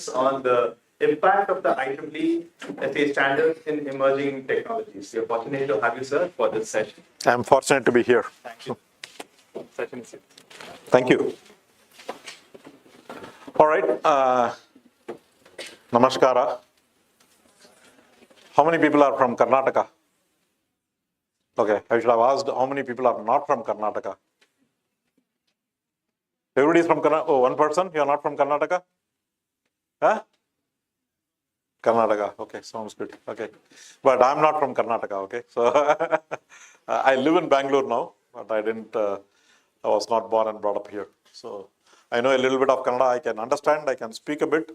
on the impact of the IEEE SA standards in emerging technologies. We are fortunate to have you, sir, for this session. I'm fortunate to be here. Thank you. Session is Thank you. All right. Namaskara. How many people are from Karnataka? Okay, I should have asked how many people are not from Karnataka. Everybody is from Karnataka. Oh, one person? You are not from Karnataka? Huh? Karnataka. Okay, sounds good. Okay. But I'm not from Karnataka, okay? So I live in Bangalore now, but I was not born and brought up here. So I know a little bit of Kannada. I can understand, I can speak a bit,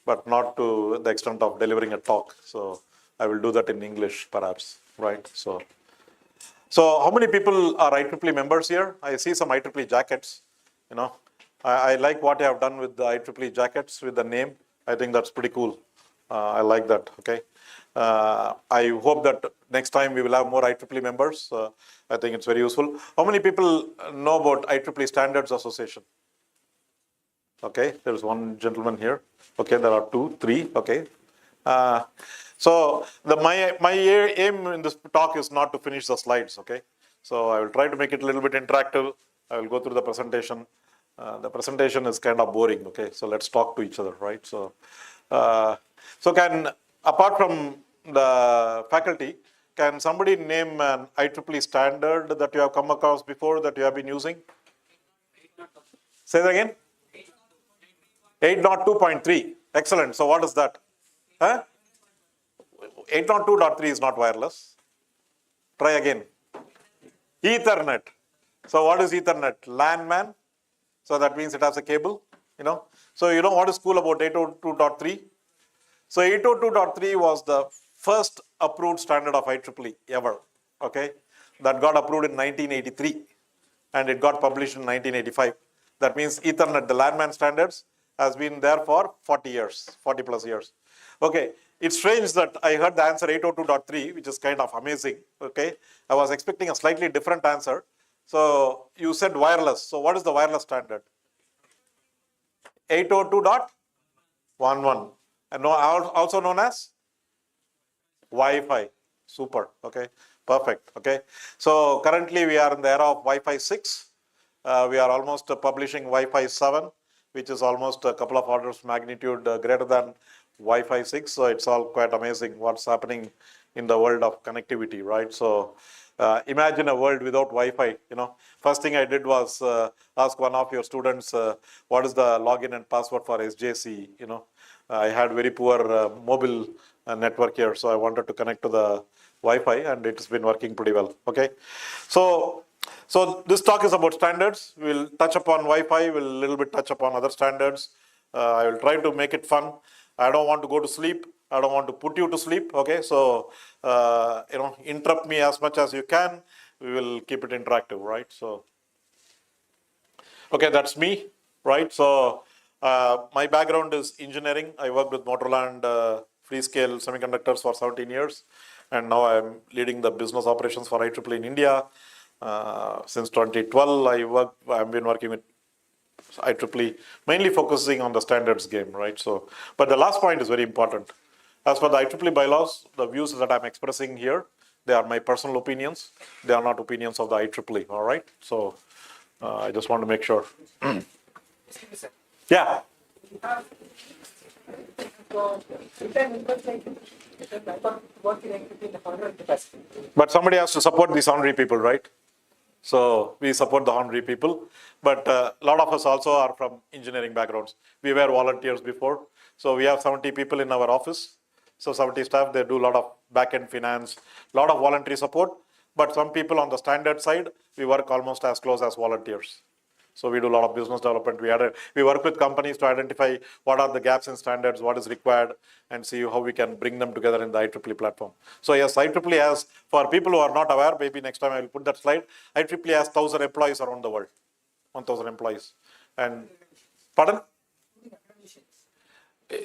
but not to the extent of delivering a talk. So I will do that in English, perhaps, right? So how many people are IEEE members here? I see some IEEE jackets. You know, I like what you have done with the IEEE jackets with the name. I think that's pretty cool. I like that. Okay. I hope that next time we will have more IEEE members. I think it's very useful. How many people know about IEEE Standards Association? Okay, there's one gentleman here. Okay, there are 2, 3. Okay. So my aim in this talk is not to finish the slides. Okay. So I will try to make it a little bit interactive. I will go through the presentation. The presentation is kind of boring. Okay. So let's talk to each other, right? So apart from the faculty, can somebody name an IEEE standard that you have come across before that you have been using? Say that again. 802.3. Excellent. So what is that? Huh? 802.3 is not wireless. Try again. Ethernet. So what is Ethernet? LAN man. So that means it has a cable, you know. So you know what is cool about 802.3? So 802.3 was the first approved standard of IEEE ever, okay? That got approved in 1983 and it got published in 1985. That means Ethernet, the LAN man standards, has been there for 40 years, 40 plus years. Okay, it's strange that I heard the answer 802.3, which is kind of amazing, okay? I was expecting a slightly different answer. So you said wireless. So what is the wireless standard? 802.11. And also known as Wi-Fi. Super. Okay. Perfect. Okay. So currently we are in the era of Wi-Fi 6. We are almost publishing Wi-Fi 7, which is almost a couple of orders of magnitude greater than Wi-Fi 6. So it's all quite amazing what's happening in the world of connectivity, right? So imagine a world without Wi-Fi. You know, first thing I did was ask one of your students, what is the login and password for SJC? You know, I had very poor mobile network here, so I wanted to connect to the Wi-Fi, and it's been working pretty well. Okay, so this talk is about standards. We'll touch upon Wi-Fi. We'll a little bit touch upon other standards. I will try to make it fun. I don't want to go to sleep. I don't want to put you to sleep. Okay, so you know, interrupt me as much as you can. We will keep it interactive, right? So okay, that's me, right? So my background is engineering. I worked with Motorola and Freescale Semiconductors for 17 years, and now I'm leading the business operations for IEEE in India. Since 2012, I've been working with IEEE, mainly focusing on the standards game, right? So, but the last point is very important. As for the IEEE bylaws, the views that I'm expressing here, they are my personal opinions. They are not opinions of the IEEE, all right? So, I just want to make sure. Yeah. But somebody has to support these honorary people, right? So we support the honorary people, but a lot of us also are from engineering backgrounds. We were volunteers before. So we have 70 people in our office. So 70 staff, they do a lot of back-end finance, a lot of voluntary support. But some people on the standard side, we work almost as close as volunteers. So we do a lot of business development. We work with companies to identify what are the gaps in standards, what is required, and see how we can bring them together in the IEEE platform. So yes, IEEE has, for people who are not aware, maybe next time I will put that slide, IEEE has 1,000 employees around the world, 1,000 employees. And, pardon?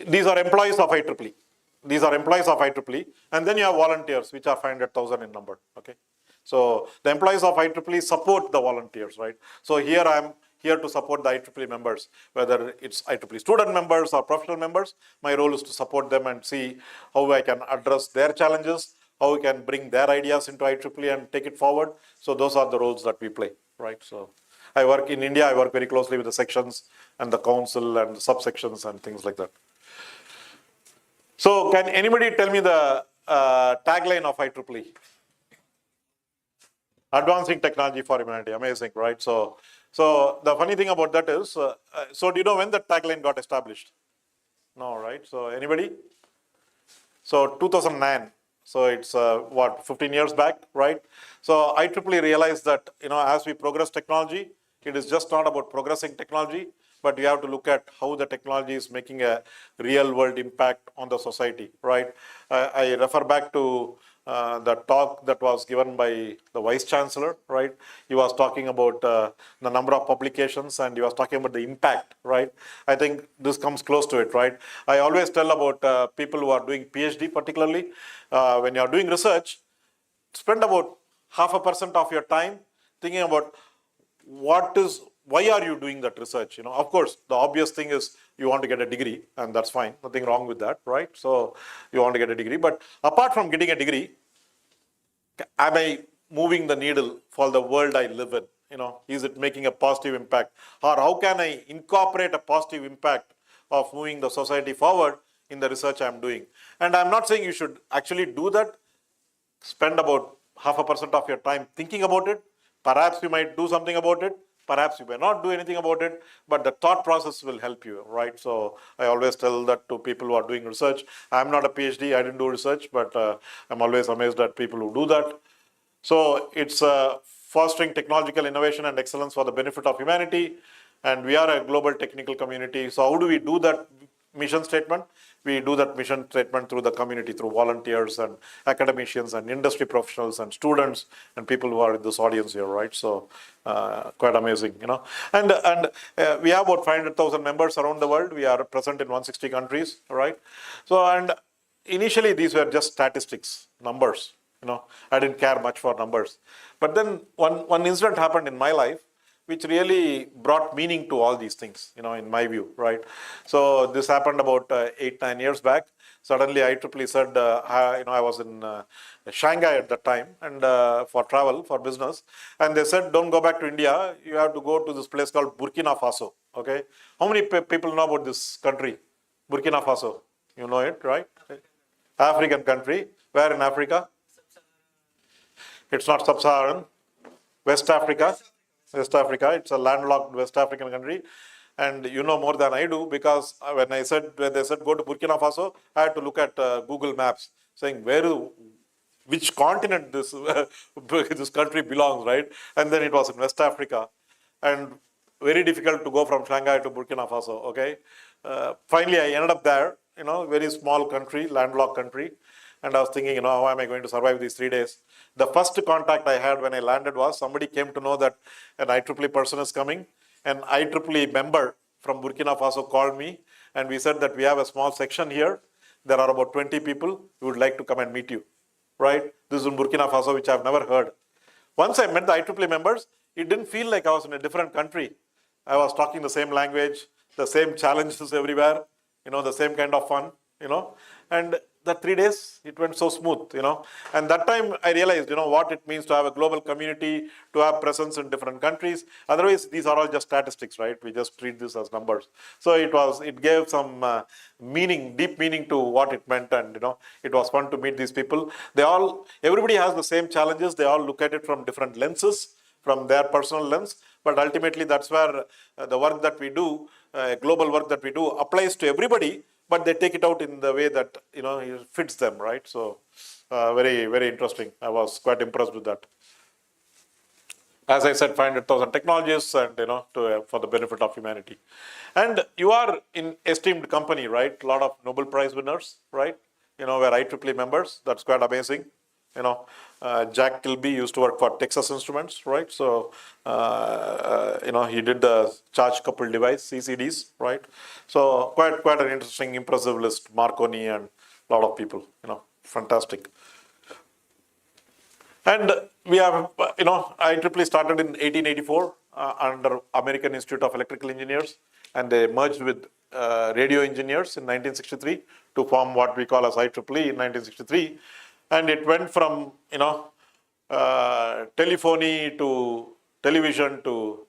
These are employees of IEEE. These are employees of IEEE. And then you have volunteers, which are 500,000 in number, okay? So the employees of IEEE support the volunteers, right? So here here to support the IEEE members, whether it's IEEE student members or professional members. My role is to support them and see how I can address their challenges, how we can bring their ideas into IEEE and take it forward. So those are the roles that we play, right? So I work in India, I work very closely with the sections and the council and the subsections and things like that. So can anybody tell me the tagline of IEEE? Advancing technology for humanity. Amazing, right? So the funny thing about that is, so do you know when the tagline got established? No, right? So anybody? So 2009. So it's what, 15 years back, right? So IEEE realized that, as we progress technology, it is just not about progressing technology, but we have to look at how the technology is making a real world impact on the society, right? I refer back to the talk that was given by the Vice Chancellor, right? He was talking about the number of publications and he was talking about the impact, right? I think this comes close to it, right? I always tell about people who are doing PhD particularly, when you are doing research, spend about 0.5% of your time thinking about why are you doing that research? Of course, the obvious thing is you want to get a degree, and that's fine. Nothing wrong with that, right? So you want to get a degree. But apart from getting a degree, am I moving the needle for the world I live in? Is it making a positive impact? Or how can I incorporate a positive impact of moving the society forward in the research I'm doing? And I'm not saying you should actually do that. Spend about 0.5% of your time thinking about it. Perhaps you might do something about it. Perhaps you may not do anything about it, but the thought process will help you, right? So I always tell that to people who are doing research. I'm not a PhD, I didn't do research, but I'm always amazed at people who do that. So it's fostering technological innovation and excellence for the benefit of humanity. And we are a global technical community. So how do we do that mission statement? We do that mission statement through the community, through volunteers and academicians and industry professionals and students and people who are in this audience here, right? So quite amazing, And we have about 500,000 members around the world. We are present in 160 countries, right? So, and initially these were just statistics, numbers, I didn't care much for numbers. But then one incident happened in my life which really brought meaning to all these things, in my view, right? So this happened about 8-9 years back. Suddenly IEEE said, I was in Shanghai at that time and for travel, for business. And they said, don't go back to India. You have to go to this place called Burkina Faso, okay? How many people know about this country? Burkina Faso, you know it, right? African country. Where in Africa? It's not sub-Saharan. West Africa. West Africa. It's a landlocked West African country. And you know more than I do because when they said go to Burkina Faso, I had to look at Google Maps saying which continent this country belongs, right? And then it was in West Africa. And very difficult to go from Shanghai to Burkina Faso, okay? Finally, I ended up there, very small country, landlocked country. And I was thinking, how am I going to survive these 3 days? The first contact I had when I landed was somebody came to know that an IEEE person is coming. An IEEE member from Burkina Faso called me and we said that we have a small section here. There are about 20 people who would like to come and meet you, right? This is in Burkina Faso, which I've never heard. Once I met the IEEE members, it didn't feel like I was in a different country. I was talking the same language, the same challenges everywhere, the same kind of fun, and that 3 days, it went so smooth, And that time I realized, what it means to have a global community, to have presence in different countries. Otherwise, these are all just statistics, right? We just treat this as numbers. So it gave some meaning, deep meaning to what it meant. And, it was fun to meet these people. Everybody has the same challenges. They all look at it from different lenses, from their personal lens. But ultimately, that's where the work that we do, global work that we do, applies to everybody. But they take it out in the way that, it fits them, right? So very, very interesting. I was quite impressed with that. As I said, 500,000 technologists and, for the benefit of humanity. And you are in esteemed company, right? A lot of Nobel Prize winners, right? We're IEEE members. That's quite amazing. Jack Kilby used to work for Texas Instruments, right? So, he did the charge coupled device, CCDs, right? So quite an interesting, impressive list. Marconi and a lot of people, fantastic. And we have, IEEE started in 1884. under American Institute of Electrical Engineers, and they merged with radio engineers in 1963 to form what we call as IEEE in 1963. And it went from, telephony to television to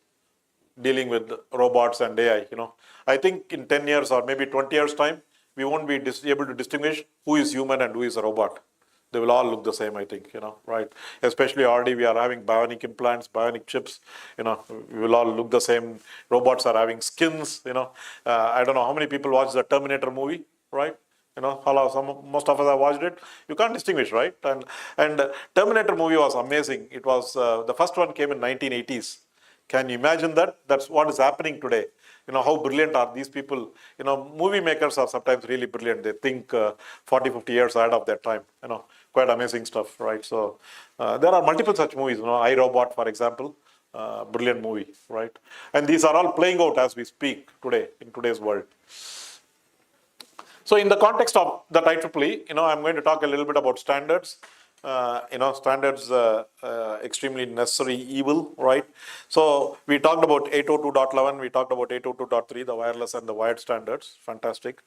dealing with robots and AI. I think in 10 years or maybe 20 years time, we won't be able to distinguish who is human and who is a robot. They will all look the same, I think, right? Especially already we are having bionic implants, bionic chips, we will all look the same. Robots are having skins, I don't know how many people watch the Terminator movie, right? Most of us have watched it. You can't distinguish, right? And Terminator movie was amazing. It was, the first one came in 1980s. Can you imagine that? That's what is happening today. How brilliant are these people? Movie makers are sometimes really brilliant. They think 40, 50 years ahead of their time. Quite amazing stuff, right? So there are multiple such movies. I, Robot, for example, brilliant movie, right? And these are all playing out as we speak today in today's world. So in the context of that IEEE, I'm going to talk a little bit about standards. Standards extremely necessary evil, right? So we talked about 802.11, we talked about 802.3, the wireless and the wired standards. Fantastic.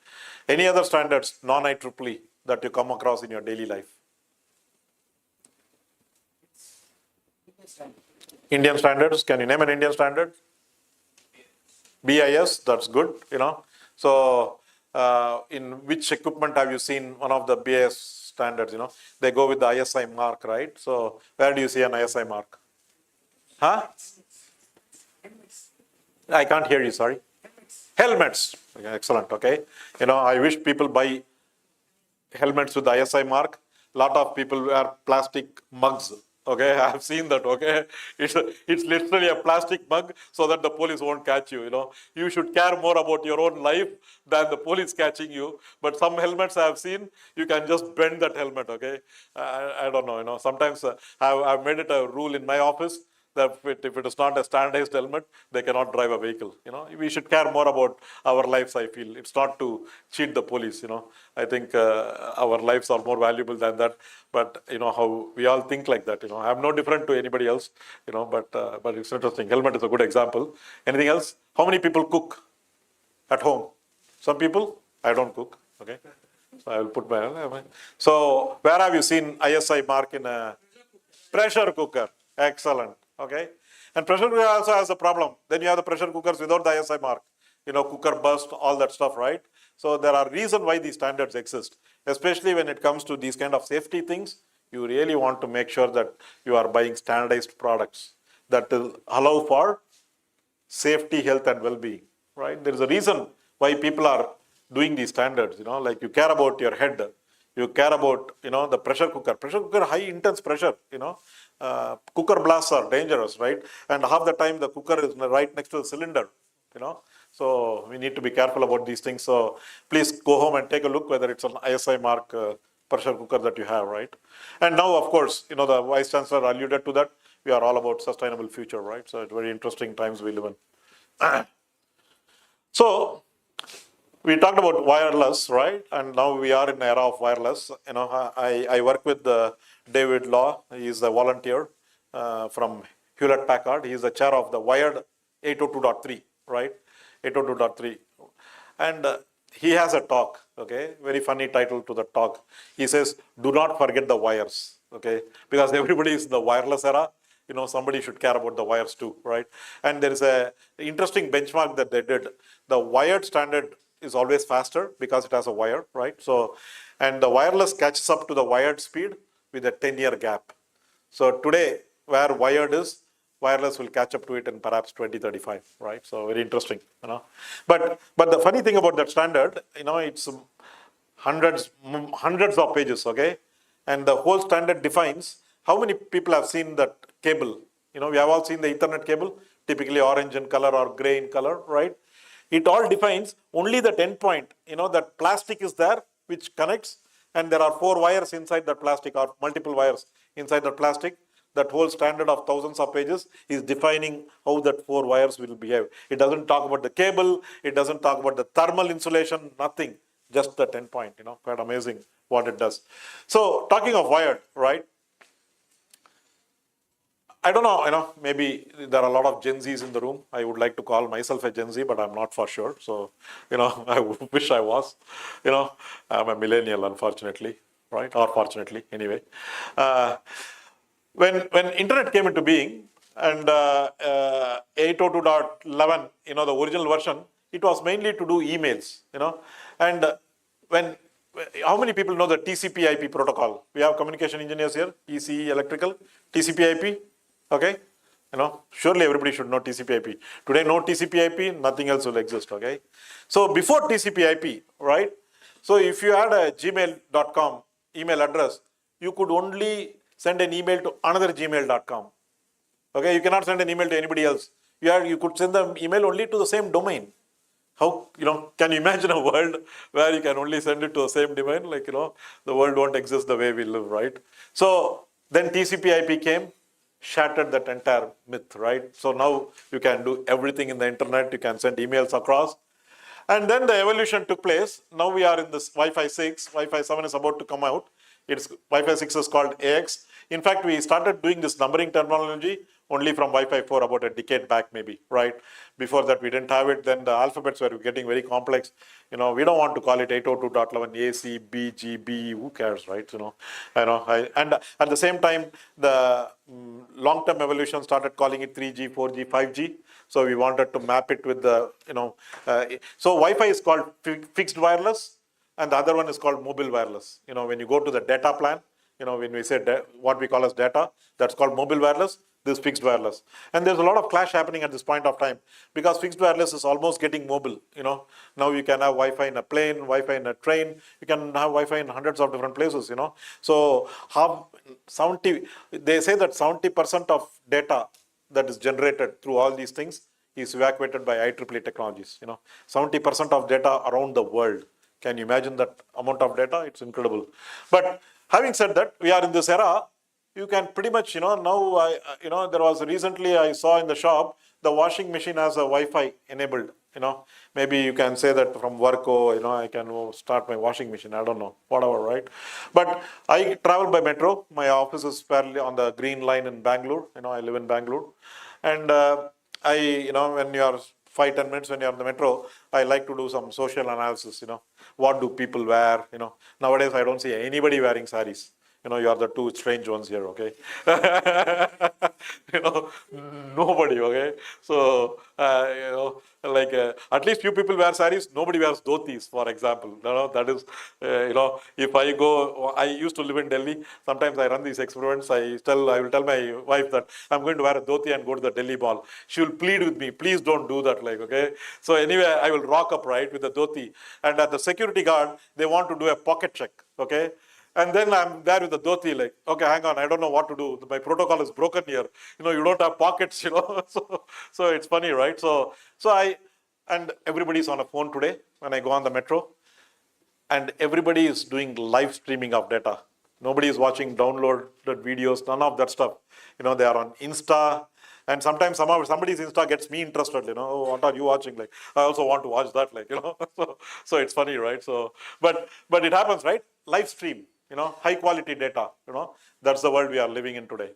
Any other standards, non-IEEE, that you come across in your daily life? Indian standards. Can you name an Indian standard? BIS, that's good, So in which equipment have you seen one of the BIS standards? They go with the ISI mark, right? So where do you see an ISI mark? Huh? I can't hear you, sorry. Helmets. Okay, excellent, okay. I wish people buy helmets with the ISI mark. A lot of people wear plastic mugs. Okay, I have seen that. Okay, it's literally a plastic mug so that the police won't catch you. You should care more about your own life than the police catching you. But some helmets I have seen, you can just bend that helmet. Okay, I don't know. Sometimes I've made it a rule in my office that if it is not a standardized helmet, they cannot drive a vehicle. We should care more about our lives. I feel it's not to cheat the police. I think our lives are more valuable than that. But how we all think like that. I'm no different to anybody else. But it's interesting. Helmet is a good example. Anything else? How many people cook at home? Some people. I don't cook. Okay, so I will put my. So where have you seen ISI mark in a pressure cooker? Excellent. Okay, and pressure cooker also has a problem. Then you have the pressure cookers without the ISI mark. Cooker burst, all that stuff, right? So there are reasons why these standards exist, especially when it comes to these kind of safety things. You really want to make sure that you are buying standardized products that will allow for safety, health, and well-being, right? There is a reason why people are doing these standards. Like you care about your head, you care about the pressure cooker. Pressure cooker, high intense pressure. Cooker blasts are dangerous, right? And half the time the cooker is right next to the cylinder, So we need to be careful about these things. So please go home and take a look whether it's an ISI mark pressure cooker that you have, right? And now, of course, the Vice Chancellor alluded to that. We are all about sustainable future, right? So it's very interesting times we live in. So we talked about wireless, right? And now we are in an era of wireless. I work with David Law. He is a volunteer from Hewlett Packard. He is the chair of the wired 802.3, right? 802.3. And he has a talk, okay? Very funny title to the talk. He says, do not forget the wires, okay? Because everybody is in the wireless era. Somebody should care about the wires too, right? And there is a interesting benchmark that they did. The wired standard is always faster because it has a wire, right? So, and the wireless catches up to the wired speed with a 10-year gap. So today, where wired is, wireless will catch up to it in perhaps 2035, right? So very interesting, But the funny thing about that standard, it's hundreds of pages, okay? And the whole standard defines how many people have seen that cable. We have all seen the Ethernet cable, typically orange in color or gray in color, right? It all defines only that endpoint, that plastic is there, which connects, and there are 4 wires inside that plastic or multiple wires inside that plastic. That whole standard of thousands of pages is defining how that 4 wires will behave. It doesn't talk about the cable, it doesn't talk about the thermal insulation, nothing, just that endpoint, quite amazing what it does. So talking of wired, right? I don't know, maybe there are a lot of Gen Zs in the room. I would like to call myself a Gen Z, but I'm not for sure. So, I wish I was. I'm a millennial, unfortunately, right? Or fortunately, anyway. Uh, when internet came into being and 802.11, the original version, it was mainly to do emails, and when how many people know the TCP/IP protocol? We have communication engineers here, ECE, electrical, TCP/IP, okay? Surely everybody should know TCP/IP. Today, no TCP/IP, nothing else will exist, okay? So before TCP/IP, right? So if you had a gmail.com email address, you could only send an email to another gmail.com. Okay, you cannot send an email to anybody else. You could send the email only to the same domain. How, can you imagine a world where you can only send it to the same domain? Like, the world won't exist the way we live, right? So then TCP/IP came, shattered that entire myth, right? So now you can do everything in the internet. You can send emails across. And then the evolution took place. Now we are in this Wi-Fi 6. Wi-Fi 7 is about to come out. Wi-Fi 6 is called AX. In fact, we started doing this numbering terminology only from Wi-Fi 4 about a decade back, maybe, right? Before that, we didn't have it. Then the alphabets were getting very complex. We don't want to call it 802.11 A, C, B, G, B. Who cares, right? And at the same time, the long-term evolution started calling it 3G, 4G, 5G. So we wanted to map it with the, so Wi-Fi is called fixed wireless, and the other one is called mobile wireless. When you go to the data plan, when we say what we call as data, that's called mobile wireless, this fixed wireless. And there's a lot of clash happening at this point of time because fixed wireless is almost getting mobile. Now you can have Wi-Fi in a plane, Wi-Fi in a train, you can have Wi-Fi in hundreds of different places, So they say that 70% of data that is generated through all these things is evacuated by IEEE technologies. 70% of data around the world. Can you imagine that amount of data? It's incredible. But having said that, we are in this era. You can pretty much, now there was recently I saw in the shop, the washing machine has a Wi-Fi enabled, maybe you can say that from work, I can start my washing machine. I don't know, whatever, right? But I travel by metro. My office is fairly on the green line in Bangalore. I live in Bangalore. And when you are 5-10 minutes when you're on the metro, I like to do some social analysis, what do people wear, nowadays I don't see anybody wearing saris. You are the two strange ones here, okay? Nobody, okay? So, at least few people wear saris, nobody wears dhotis, for example. That is, if I used to live in Delhi, sometimes I run these experiments, I will tell my wife that I'm going to wear a dhoti and go to the Delhi Mall. She will plead with me, please don't do that, okay? So anyway, I will rock up, right, with the dhoti. And at the security guard, they want to do a pocket check, okay? And then I'm there with the dhoti, okay, hang on, I don't know what to do. My protocol is broken here. You don't have pockets, So it's funny, right? And everybody's on a phone today when I go on the metro. And everybody is doing live streaming of data. Nobody is watching downloaded videos, none of that stuff. They are on Insta. And sometimes somebody's Insta gets me interested, oh, what are you watching? I also want to watch that, so it's funny, right? So, but it happens, right? Live stream. High quality data, that's the world we are living in today.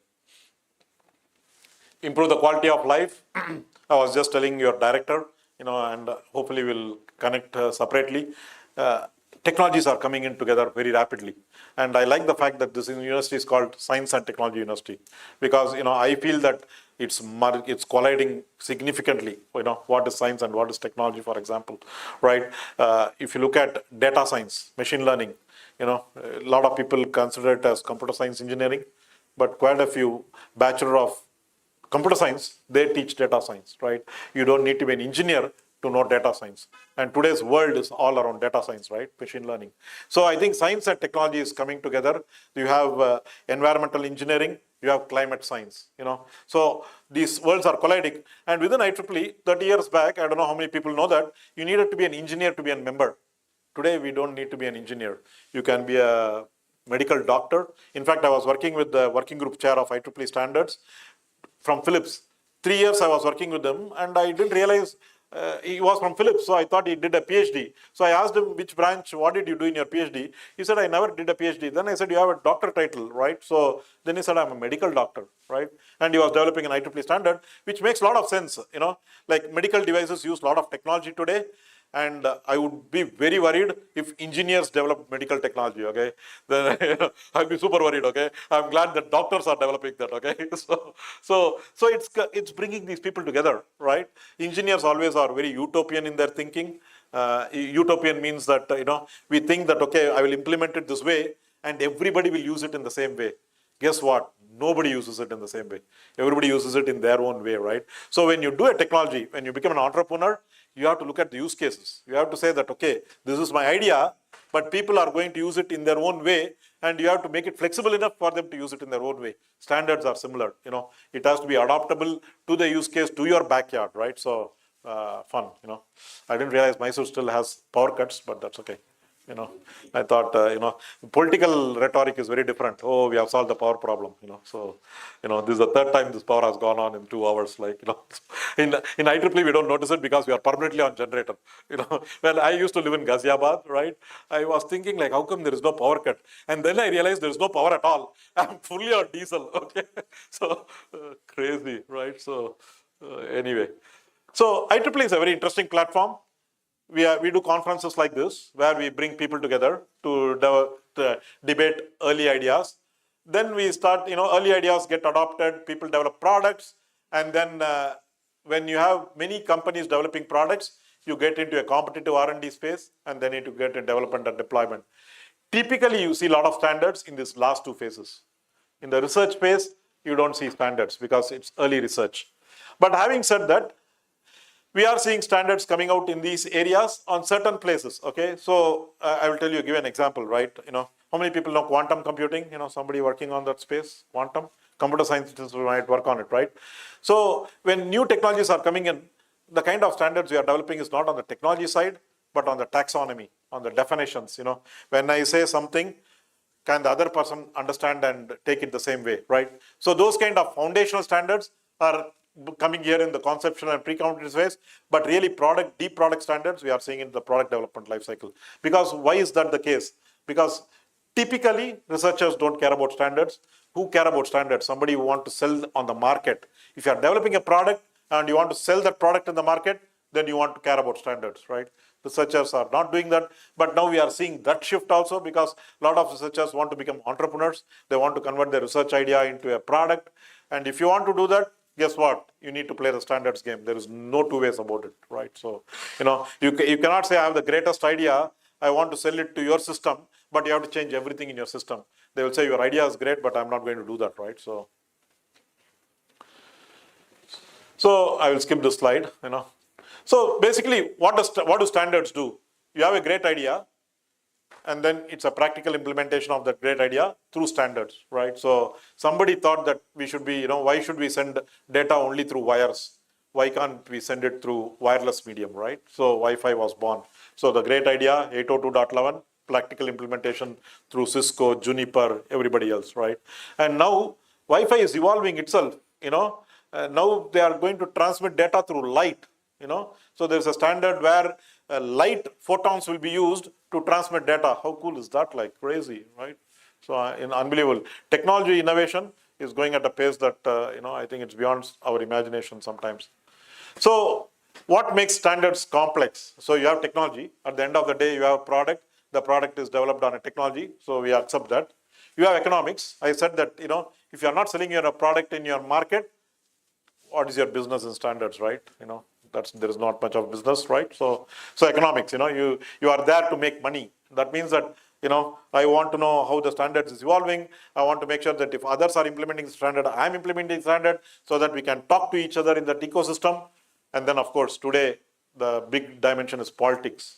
Improve the quality of life. I was just telling your director, and hopefully we'll connect separately. Technologies are coming in together very rapidly. And I like the fact that this university is called Science and Technology University because, I feel that it's colliding significantly, what is science and what is technology, for example, right? If you look at data science, machine learning, a lot of people consider it as computer science engineering, but quite a few bachelor of computer science, they teach data science, right? You don't need to be an engineer to know data science. And today's world is all around data science, right? Machine learning. So I think science and technology is coming together. You have environmental engineering, you have climate science, So these worlds are colliding. And within IEEE, 30 years back, I don't know how many people know that, you needed to be an engineer to be a member. Today, we don't need to be an engineer. You can be a medical doctor. In fact, I was working with the working group chair of IEEE standards from Philips. 3 years I was working with them, and I didn't realize he was from Philips, so I thought he did a PhD. So I asked him, which branch, what did you do in your PhD? He said, I never did a PhD. Then I said, you have a doctor title, right? So then he said, I'm a medical doctor, right? And he was developing an IEEE standard, which makes a lot of sense, like medical devices use a lot of technology today. And I would be very worried if engineers develop medical technology, okay? Then I'd be super worried, okay? I'm glad that doctors are developing that, okay? So it's bringing these people together, right? Engineers always are very utopian in their thinking. Utopian means that, we think that, okay, I will implement it this way and everybody will use it in the same way. Guess what? Nobody uses it in the same way. Everybody uses it in their own way, right? So when you do a technology, when you become an entrepreneur, you have to look at the use cases. You have to say that, okay, this is my idea, but people are going to use it in their own way, and you have to make it flexible enough for them to use it in their own way. Standards are similar, it has to be adaptable to the use case, to your backyard, right? So fun, I didn't realize Mysore still has power cuts, but that's okay. I thought, political rhetoric is very different. Oh, we have solved the power problem, So, this is the third time this power has gone on in 2 hours. Like, in IEEE, we don't notice it because we are permanently on generator. When I used to live in Ghaziabad, right? I was thinking like, how come there is no power cut? And then I realized there is no power at all. I'm fully on diesel, okay? So, crazy, right? So, anyway. So, IEEE is a very interesting platform. We do conferences like this where we bring people together to debate early ideas. Then we start, early ideas get adopted, people develop products, and then when you have many companies developing products, you get into a competitive R&D space, and then you need to get into development and deployment. Typically, you see a lot of standards in these last two phases. In the research phase, you don't see standards because it's early research. But having said that, we are seeing standards coming out in these areas on certain places, okay? So I will tell you, give an example, right? How many people know quantum computing? Somebody working on that space, quantum? Computer scientists might work on it, right? So when new technologies are coming in, the kind of standards we are developing is not on the technology side, but on the taxonomy, on the definitions, When I say something, can the other person understand and take it the same way, right? So those kind of foundational standards are coming here in the conceptual and pre-competitive phase, but really deep product standards we are seeing in the product development lifecycle. Because why is that the case? Because typically researchers don't care about standards. Who care about standards? Somebody who want to sell on the market. If you are developing a product and you want to sell that product in the market, then you want to care about standards, right? Researchers are not doing that, but now we are seeing that shift also because a lot of researchers want to become entrepreneurs. They want to convert their research idea into a product. And if you want to do that, guess what? You need to play the standards game. There is no two ways about it, right? So, you cannot say I have the greatest idea, I want to sell it to your system, but you have to change everything in your system. They will say your idea is great, but I'm not going to do that, right? So I will skip this slide, So basically, what do standards do? You have a great idea, and then it's a practical implementation of that great idea through standards, right? So somebody thought that we should be, why should we send data only through wires? Why can't we send it through wireless medium, right? So Wi-Fi was born. So the great idea, 802.11, practical implementation through Cisco, Juniper, everybody else, right? And now Wi-Fi is evolving itself, now they are going to transmit data through light, So there's a standard where light photons will be used to transmit data. How cool is that? Like crazy, right? So unbelievable. Technology innovation is going at a pace that, I think it's beyond our imagination sometimes. So what makes standards complex? So you have technology. At the end of the day, you have a product. The product is developed on a technology. So we accept that. You have economics. I said that, if you're not selling your product in your market, what is your business in standards, right? There is not much of business, right? So economics, you are there to make money. That means that, I want to know how the standards is evolving. I want to make sure that if others are implementing the standard, I'm implementing the standard so that we can talk to each other in that ecosystem. And then, of course, today, the big dimension is politics,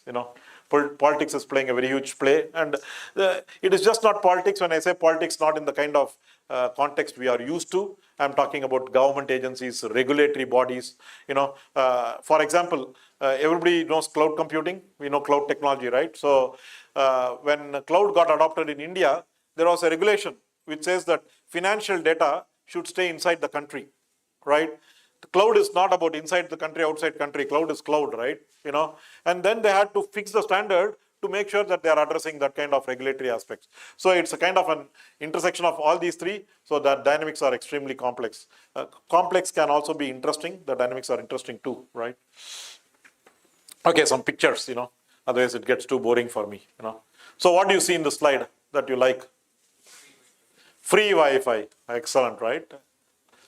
Politics is playing a very huge play. And it is just not politics. When I say politics, not in the kind of context we are used to. I'm talking about government agencies, regulatory bodies. For example, everybody knows cloud computing. We know cloud technology, right? So when cloud got adopted in India, there was a regulation which says that financial data should stay inside the country, right? The cloud is not about inside the country, outside country. Cloud is cloud, right? And then they had to fix the standard to make sure that they are addressing that kind of regulatory aspects. So it's a kind of an intersection of all these three. So that dynamics are extremely complex. Complex can also be interesting. The dynamics are interesting too, right? Okay, some pictures, otherwise it gets too boring for me, So what do you see in the slide that you like? Free Wi-Fi, excellent, right?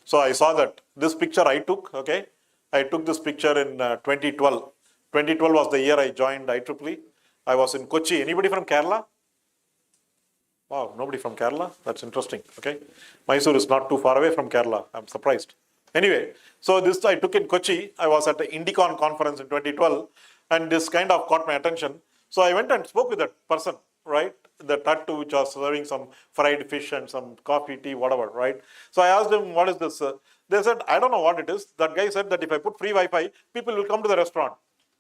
So I saw that this picture I took, okay? I took this picture in 2012. 2012 was the year I joined IEEE. I was in Kochi. Anybody from Kerala? Wow, nobody from Kerala? That's interesting, okay? Mysore is not too far away from Kerala. I'm surprised. Anyway, so this I took in Kochi. I was at the Indicon conference in 2012, and this kind of caught my attention. So I went and spoke with that person, right? The tattoo which was serving some fried fish and some coffee, tea, whatever, right? So I asked them, what is this? They said, I don't know what it is. That guy said that if I put free Wi-Fi, people will come to the restaurant.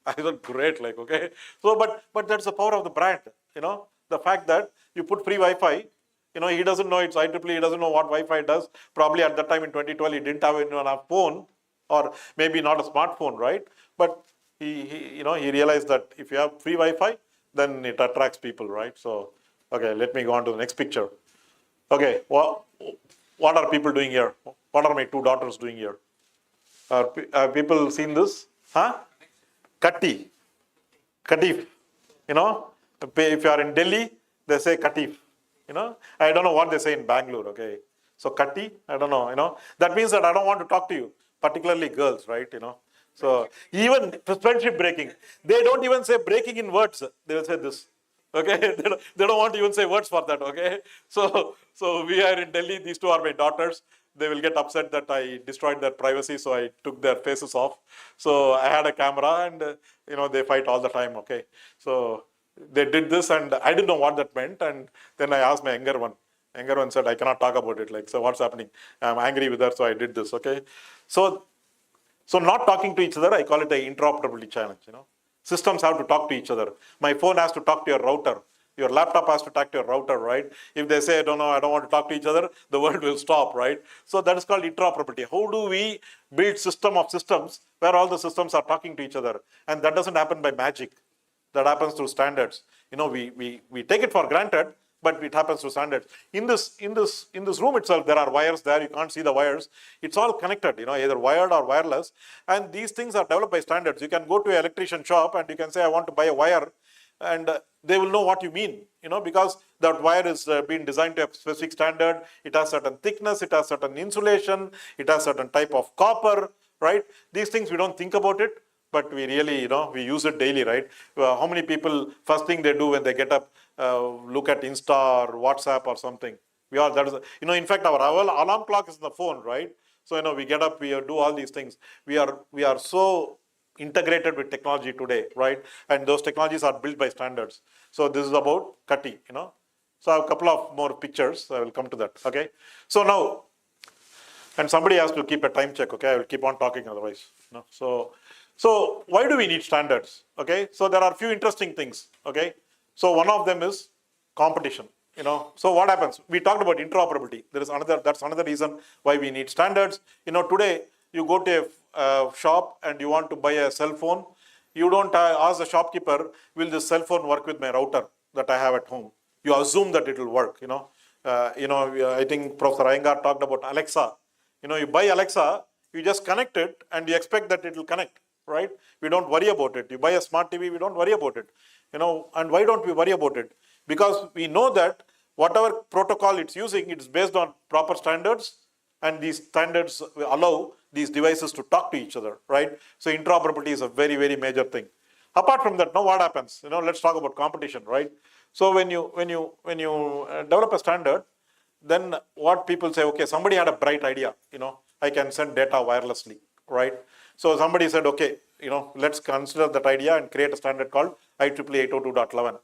I said, great, like, okay. So, but that's the power of the brand, the fact that you put free Wi-Fi, he doesn't know it's IEEE, he doesn't know what Wi-Fi does. Probably at that time in 2012, he didn't have even a phone, or maybe not a smartphone, right? But he realized that if you have free Wi-Fi, then it attracts people, right? So, okay, let me go on to the next picture. Okay, what are people doing here? What are my two daughters doing here? Have people seen this? Huh? Katti. Katif. If you are in Delhi, they say Katif. I don't know what they say in Bangalore, okay? So Katti, I don't know, that means that I don't want to talk to you, particularly girls, right? So even friendship breaking, they don't even say breaking in words. They will say this, okay? They don't want to even say words for that, okay? So we are in Delhi. These two are my daughters. They will get upset that I destroyed their privacy, so I took their faces off. So I had a camera, and they fight all the time, okay? So they did this, and I didn't know what that meant. And then I asked my younger one. Younger one said, I cannot talk about it. Like, so what's happening? I'm angry with her, so I did this, okay? So not talking to each other, I call it an interoperability challenge, Systems have to talk to each other. My phone has to talk to your router. Your laptop has to talk to your router, right? If they say, I don't want to talk to each other, the world will stop, right? So that is called interoperability. How do we build system of systems where all the systems are talking to each other? And that doesn't happen by magic. That happens through standards. We take it for granted, but it happens through standards. In this room itself, there are wires there. You can't see the wires. It's all connected, either wired or wireless. And these things are developed by standards. You can go to an electrician shop and you can say, I want to buy a wire, and they will know what you mean, because that wire is being designed to a specific standard. It has certain thickness, it has certain insulation, it has certain type of copper, right? These things we don't think about it, but we really, we use it daily, right? How many people, first thing they do when they get up, look at Insta or WhatsApp or something? In fact, our alarm clock is in the phone, right? So, we get up, we do all these things. We are so integrated with technology today, right? And those technologies are built by standards. So this is about Katti, So I have a couple of more pictures. I will come to that, okay? So now, and somebody has to keep a time check, okay? I will keep on talking otherwise. So why do we need standards, okay? So there are a few interesting things, okay? So one of them is competition, So what happens? We talked about interoperability. That's another reason why we need standards. Today you go to a shop and you want to buy a cell phone. You don't ask the shopkeeper, will this cell phone work with my router that I have at home? You assume that it will work, I think Professor Iyengar talked about Alexa. You buy Alexa, you just connect it and you expect that it will connect, right? We don't worry about it. You buy a smart TV, we don't worry about it. And why don't we worry about it? Because we know that whatever protocol it's using, it's based on proper standards, and these standards allow these devices to talk to each other, right? So interoperability is a very, very major thing. Apart from that, now what happens? Let's talk about competition, right? So when you develop a standard, then what people say, okay, somebody had a bright idea, I can send data wirelessly, right? So somebody said, okay, let's consider that idea and create a standard called IEEE 802.11.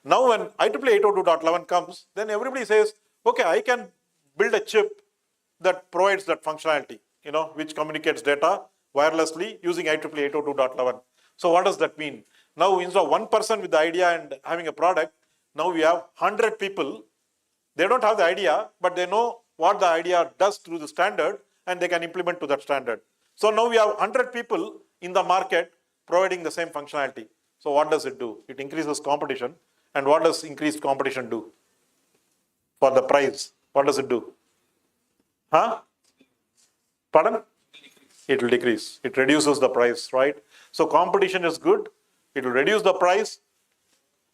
Now when IEEE 802.11 comes, then everybody says, okay, I can build a chip that provides that functionality, which communicates data wirelessly using IEEE 802.11. So what does that mean? Now instead of one person with the idea and having a product, now we have 100 people. They don't have the idea, but they know what the idea does through the standard, and they can implement to that standard. So now we have 100 people in the market providing the same functionality. So what does it do? It increases competition. And what does increased competition do for the price? What does it do? Huh? Pardon? It will decrease. It reduces the price, right? So competition is good. It will reduce the price,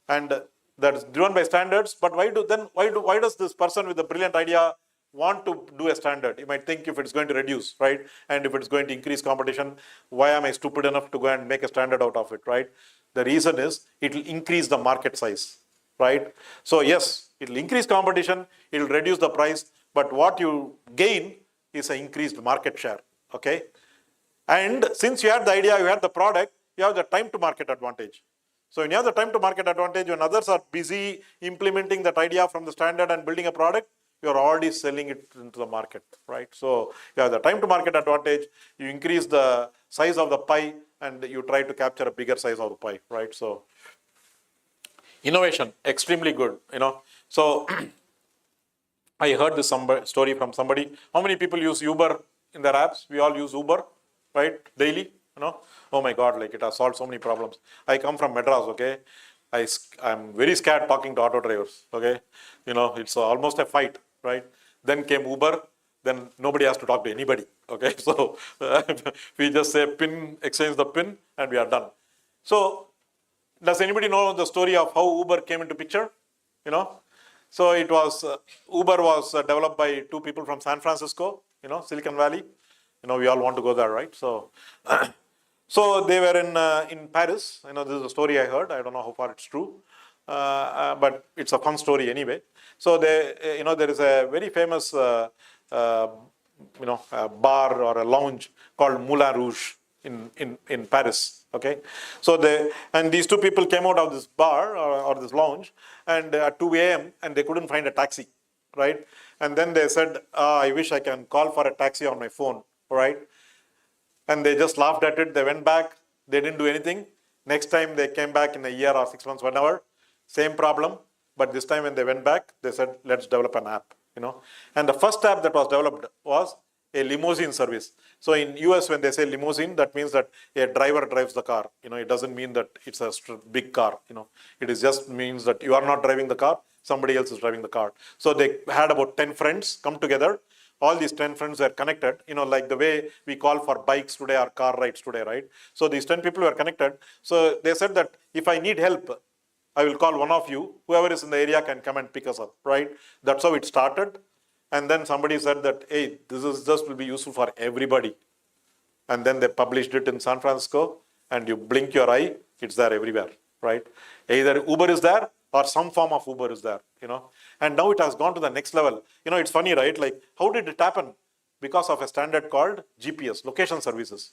and that's driven by standards. But why does this person with a brilliant idea want to do a standard? You might think if it's going to reduce, right? And if it's going to increase competition, why am I stupid enough to go and make a standard out of it, right? The reason is it will increase the market size, right? So yes, it will increase competition, it will reduce the price, but what you gain is an increased market share, okay? And since you had the idea, you had the product, you have the time to market advantage. So when you have the time to market advantage, when others are busy implementing that idea from the standard and building a product, you're already selling it into the market, right? So you have the time to market advantage, you increase the size of the pie, and you try to capture a bigger size of the pie, right? So innovation, extremely good, So I heard this story from somebody. How many people use Uber in their apps? We all use Uber, right? Daily, Oh my God, like it has solved so many problems. I come from Madras, okay? I'm very scared talking to auto drivers, okay? It's almost a fight, right? Then came Uber, then nobody has to talk to anybody, okay? So we just say pin, exchange the pin, and we are done. So does anybody know the story of how Uber came into picture? So it was, Uber was developed by two people from San Francisco, Silicon Valley. We all want to go there, right? So, so they were in Paris. This is a story I heard. I don't know how far it's true, but it's a fun story anyway. So there is a very famous, a bar or a lounge called Moulin Rouge in Paris. Okay, so these two people came out of this bar or this lounge, and at 2 a.m. and they couldn't find a taxi, right? And then they said, I wish I can call for a taxi on my phone, right? And they just laughed at it. They went back. They didn't do anything. Next time they came back in a year or 6 months, whatever, same problem. But this time when they went back, they said, let's develop an app, And the first app that was developed was a limousine service. So in US, when they say limousine, that means that a driver drives the car. It doesn't mean that it's a big car. It is just means that you are not driving the car, somebody else is driving the car. So they had about 10 friends come together. All these 10 friends were connected, like the way we call for bikes today or car rides today, right? So these 10 people were connected. So they said that if I need help, I will call one of you. Whoever is in the area can come and pick us up, right? That's how it started. And then somebody said that, hey, this is just will be useful for everybody. And then they published it in San Francisco, and you blink your eye, it's there everywhere, right? Either Uber is there or some form of Uber is there, And now it has gone to the next level. It's funny, right? Like, how did it happen? Because of a standard called GPS, location services.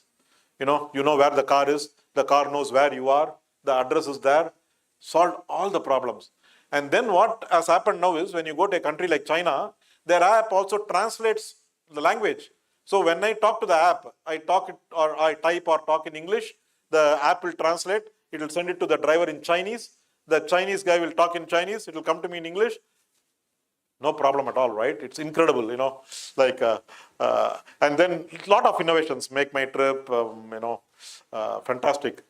You know where the car is, the car knows where you are, the address is there, solved all the problems. And then what has happened now is when you go to a country like China, their app also translates the language. So when I talk to the app, I type or talk in English, the app will translate, it will send it to the driver in Chinese, the Chinese guy will talk in Chinese, it will come to me in English. No problem at all, right? It's incredible, and then a lot of innovations make my trip, fantastic.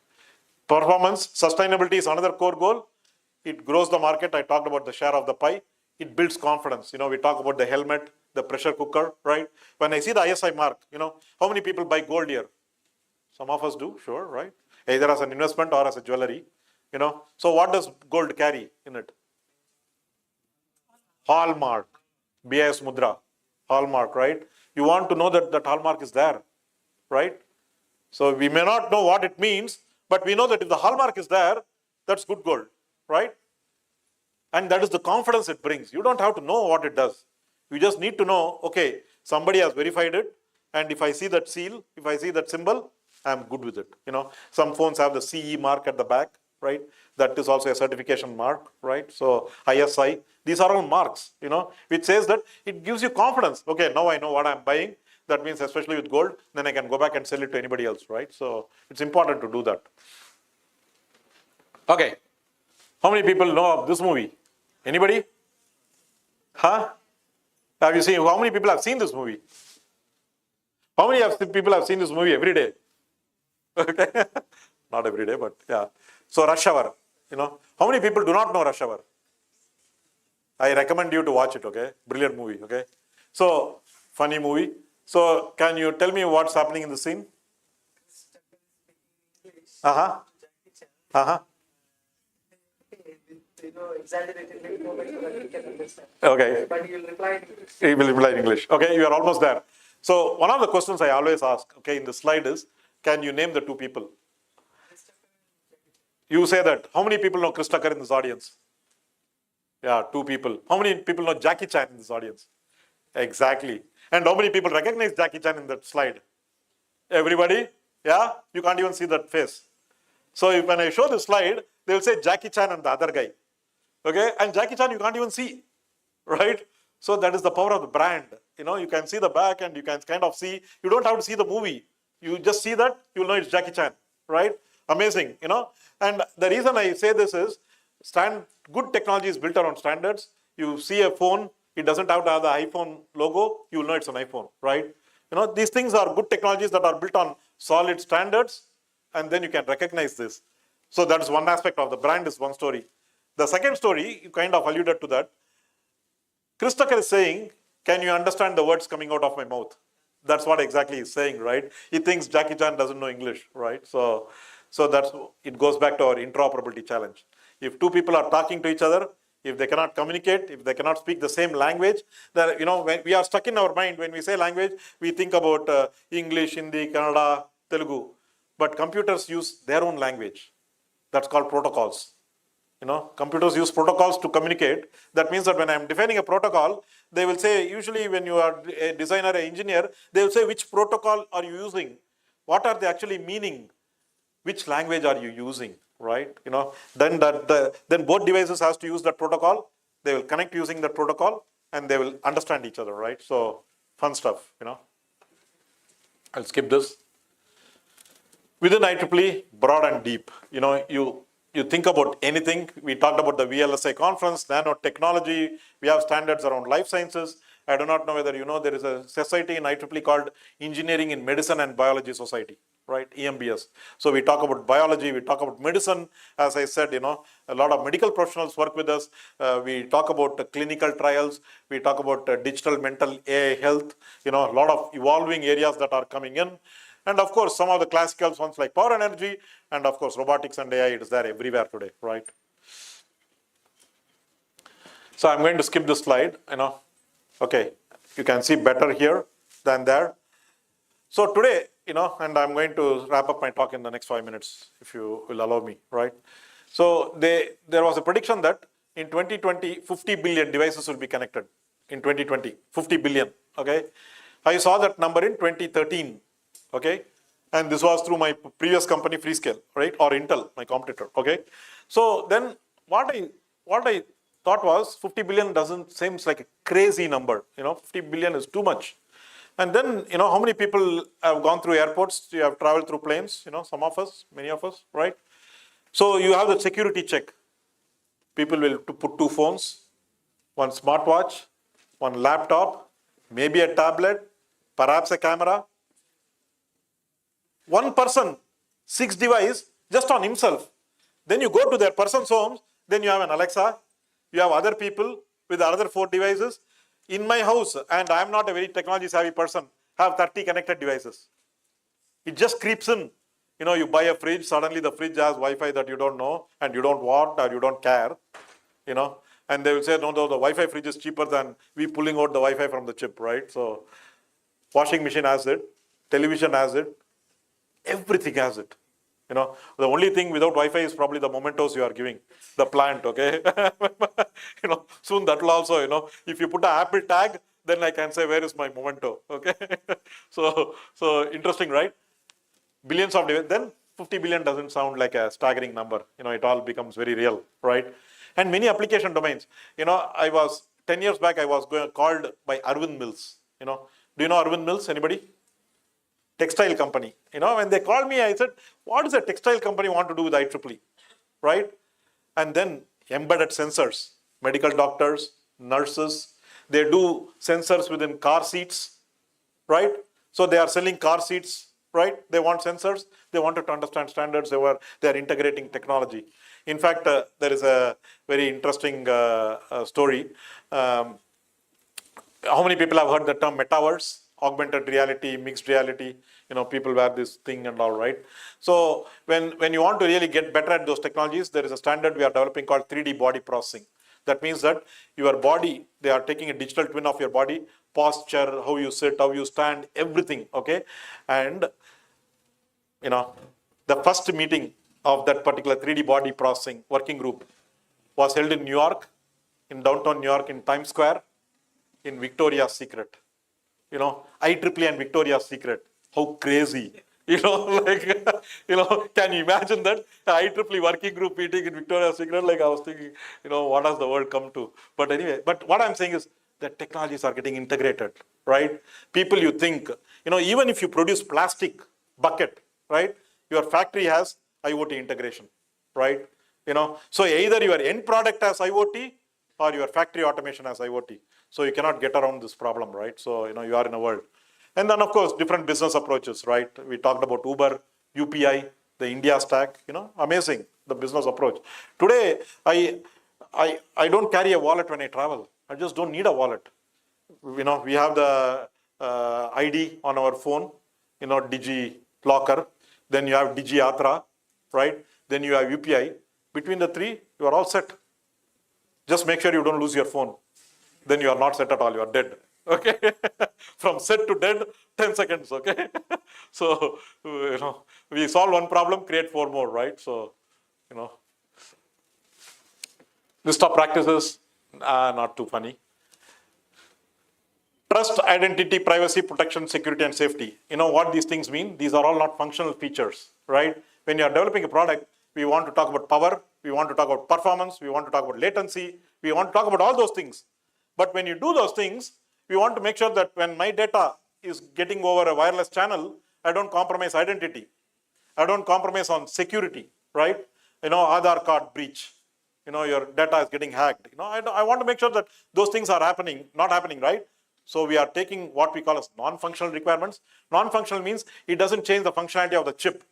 Performance, sustainability is another core goal. It grows the market. I talked about the share of the pie. It builds confidence. We talk about the helmet, the pressure cooker, right? When I see the ISI mark, how many people buy gold here? Some of us do, sure, right? Either as an investment or as a jewelry, So what does gold carry in it? Hallmark, BIS Mudra, hallmark, right? You want to know that that hallmark is there, right? So we may not know what it means, but we know that if the hallmark is there, that's good gold, right? And that is the confidence it brings. You don't have to know what it does. You just need to know, okay, somebody has verified it, and if I see that seal, if I see that symbol, I'm good with it. Some phones have the CE mark at the back, right? That is also a certification mark, right? So ISI, these are all marks, which says that it gives you confidence. Okay, now I know what I'm buying. That means especially with gold, then I can go back and sell it to anybody else, right? So it's important to do that. Okay, how many people know of this movie? Anybody? Huh? Have you seen, how many people have seen this movie? How many people have seen this movie every day? Okay, not every day, but yeah. So Rush Hour, how many people do not know Rush Hour? I recommend you to watch it, okay? Brilliant movie, okay? So, funny movie. So, can you tell me what's happening in the scene? Uh-huh. Uh-huh. Exaggerated little moments so that we can understand. Okay. But he will reply in English. He will reply in English. Okay, you are almost there. So, one of the questions I always ask, okay, in the slide is, can you name the two people? You say that. How many people know Chris Tucker in this audience? Yeah, two people. How many people know Jackie Chan in this audience? Exactly. And how many people recognize Jackie Chan in that slide? Everybody? Yeah? You can't even see that face. So if, when I show this slide, they will say Jackie Chan and the other guy. Okay? And Jackie Chan you can't even see. Right? So that is the power of the brand. You can see the back and you can kind of see. You don't have to see the movie. You just see that, you will know it's Jackie Chan. Right? Amazing. And the reason I say this is, good technology is built around standards. You see a phone, it doesn't have to have the iPhone logo, you will know it's an iPhone, right? These things are good technologies that are built on solid standards, and then you can recognize this. So that is one aspect of the brand, is one story. The second story, you kind of alluded to that. Chris Tucker is saying, can you understand the words coming out of my mouth? That's what exactly he's saying, right? He thinks Jackie Chan doesn't know English, right? So it goes back to our interoperability challenge. If two people are talking to each other, if they cannot communicate, if they cannot speak the same language, then, when we are stuck in our mind, when we say language, we think about English, Hindi, Kannada, Telugu. But computers use their own language. That's called protocols. Computers use protocols to communicate. That means that when I'm defining a protocol, they will say, usually when you are a designer, an engineer, they will say, which protocol are you using? What are they actually meaning? Which language are you using, right? Then both devices has to use that protocol. They will connect using that protocol and they will understand each other, right? So fun stuff, I'll skip this. Within IEEE, broad and deep, you think about anything. We talked about the VLSI conference, nanotechnology. We have standards around life sciences. I do not know whether you know, there is a society in IEEE called Engineering in Medicine and Biology Society, right? EMBS. So we talk about biology, we talk about medicine. As I said, a lot of medical professionals work with us. We talk about clinical trials. We talk about digital mental AI health, a lot of evolving areas that are coming in. And of course, some of the classical ones like power and energy, and of course, robotics and AI, it is there everywhere today, right? So I'm going to skip this slide, Okay, you can see better here than there. So today, and I'm going to wrap up my talk in the next 5 minutes, if you will allow me, right? So there was a prediction that in 2020, 50 billion devices will be connected. In 2020, 50 billion, okay? I saw that number in 2013, okay? And this was through my previous company, Freescale, right? Or Intel, my competitor, okay? So then what I thought was 50 billion seems like a crazy number. 50 billion is too much. And then, how many people have gone through airports? You have traveled through planes, some of us, many of us, right? So you have the security check. People will put two phones, one smartwatch, one laptop, maybe a tablet, perhaps a camera. One person, 6 devices just on himself. Then you go to their person's homes, then you have an Alexa, you have other people with other 4 devices. In my house, and I am not a very technology savvy person, have 30 connected devices. It just creeps in. You buy a fridge, suddenly the fridge has Wi-Fi that you don't know and you don't want or you don't care. And they will say, no, the Wi-Fi fridge is cheaper than we pulling out the Wi-Fi from the chip, right? So washing machine has it, television has it, everything has it. The only thing without Wi-Fi is probably the mementos you are giving, the plant, okay? Soon that will also, if you put an Apple tag, then I can say, where is my memento, okay? So interesting, right? Billions of devices. Then 50 billion doesn't sound like a staggering number. It all becomes very real, right? And many application domains. 10 years back, I was called by Arvind Mills. Do you know Arvind Mills? Anybody? Textile company. When they called me, I said, what does a textile company want to do with IEEE, right? And then embedded sensors, medical doctors, nurses, they do sensors within car seats, right? So they are selling car seats, right? They want sensors. They wanted to understand standards. They are integrating technology. In fact, there is a very interesting story. How many people have heard the term metaverse? Augmented reality, mixed reality, people wear this thing and all, right? So when you want to really get better at those technologies, there is a standard we are developing called 3D body processing. That means that your body, they are taking a digital twin of your body, posture, how you sit, how you stand, everything, okay? And, the first meeting of that particular 3D body processing working group was held in New York, in downtown New York, in Times Square, in Victoria's Secret. IEEE and Victoria's Secret. How crazy. Can you imagine that? IEEE working group meeting in Victoria's Secret? Like I was thinking, what has the world come to? But anyway, but what I'm saying is that technologies are getting integrated, right? People you think, even if you produce plastic bucket, right? Your factory has IoT integration, right? So either your end product has IoT or your factory automation has IoT. So you cannot get around this problem, right? So, you are in a world. And then, of course, different business approaches, right? We talked about Uber, UPI, the India stack, amazing, the business approach. Today, I don't carry a wallet when I travel. I just don't need a wallet. We have the ID on our phone, Digi Locker. Then you have Digi Yatra, right? Then you have UPI. Between the three, you are all set. Just make sure you don't lose your phone. Then you are not set at all, you are dead. Okay? From set to dead, 10 seconds, okay? So, we solve one problem, create 4 more, right? So, list of practices, not too funny. Trust, identity, privacy, protection, security, and safety. You know what these things mean? These are all not functional features, right? When you are developing a product, we want to talk about power, we want to talk about performance, we want to talk about latency, we want to talk about all those things. But when you do those things, we want to make sure that when my data is getting over a wireless channel, I don't compromise identity. I don't compromise on security, right? Aadhaar card breach. Your data is getting hacked. I want to make sure that those things are not happening, right? So we are taking what we call as non-functional requirements. Non-functional means it doesn't change the functionality of the chip,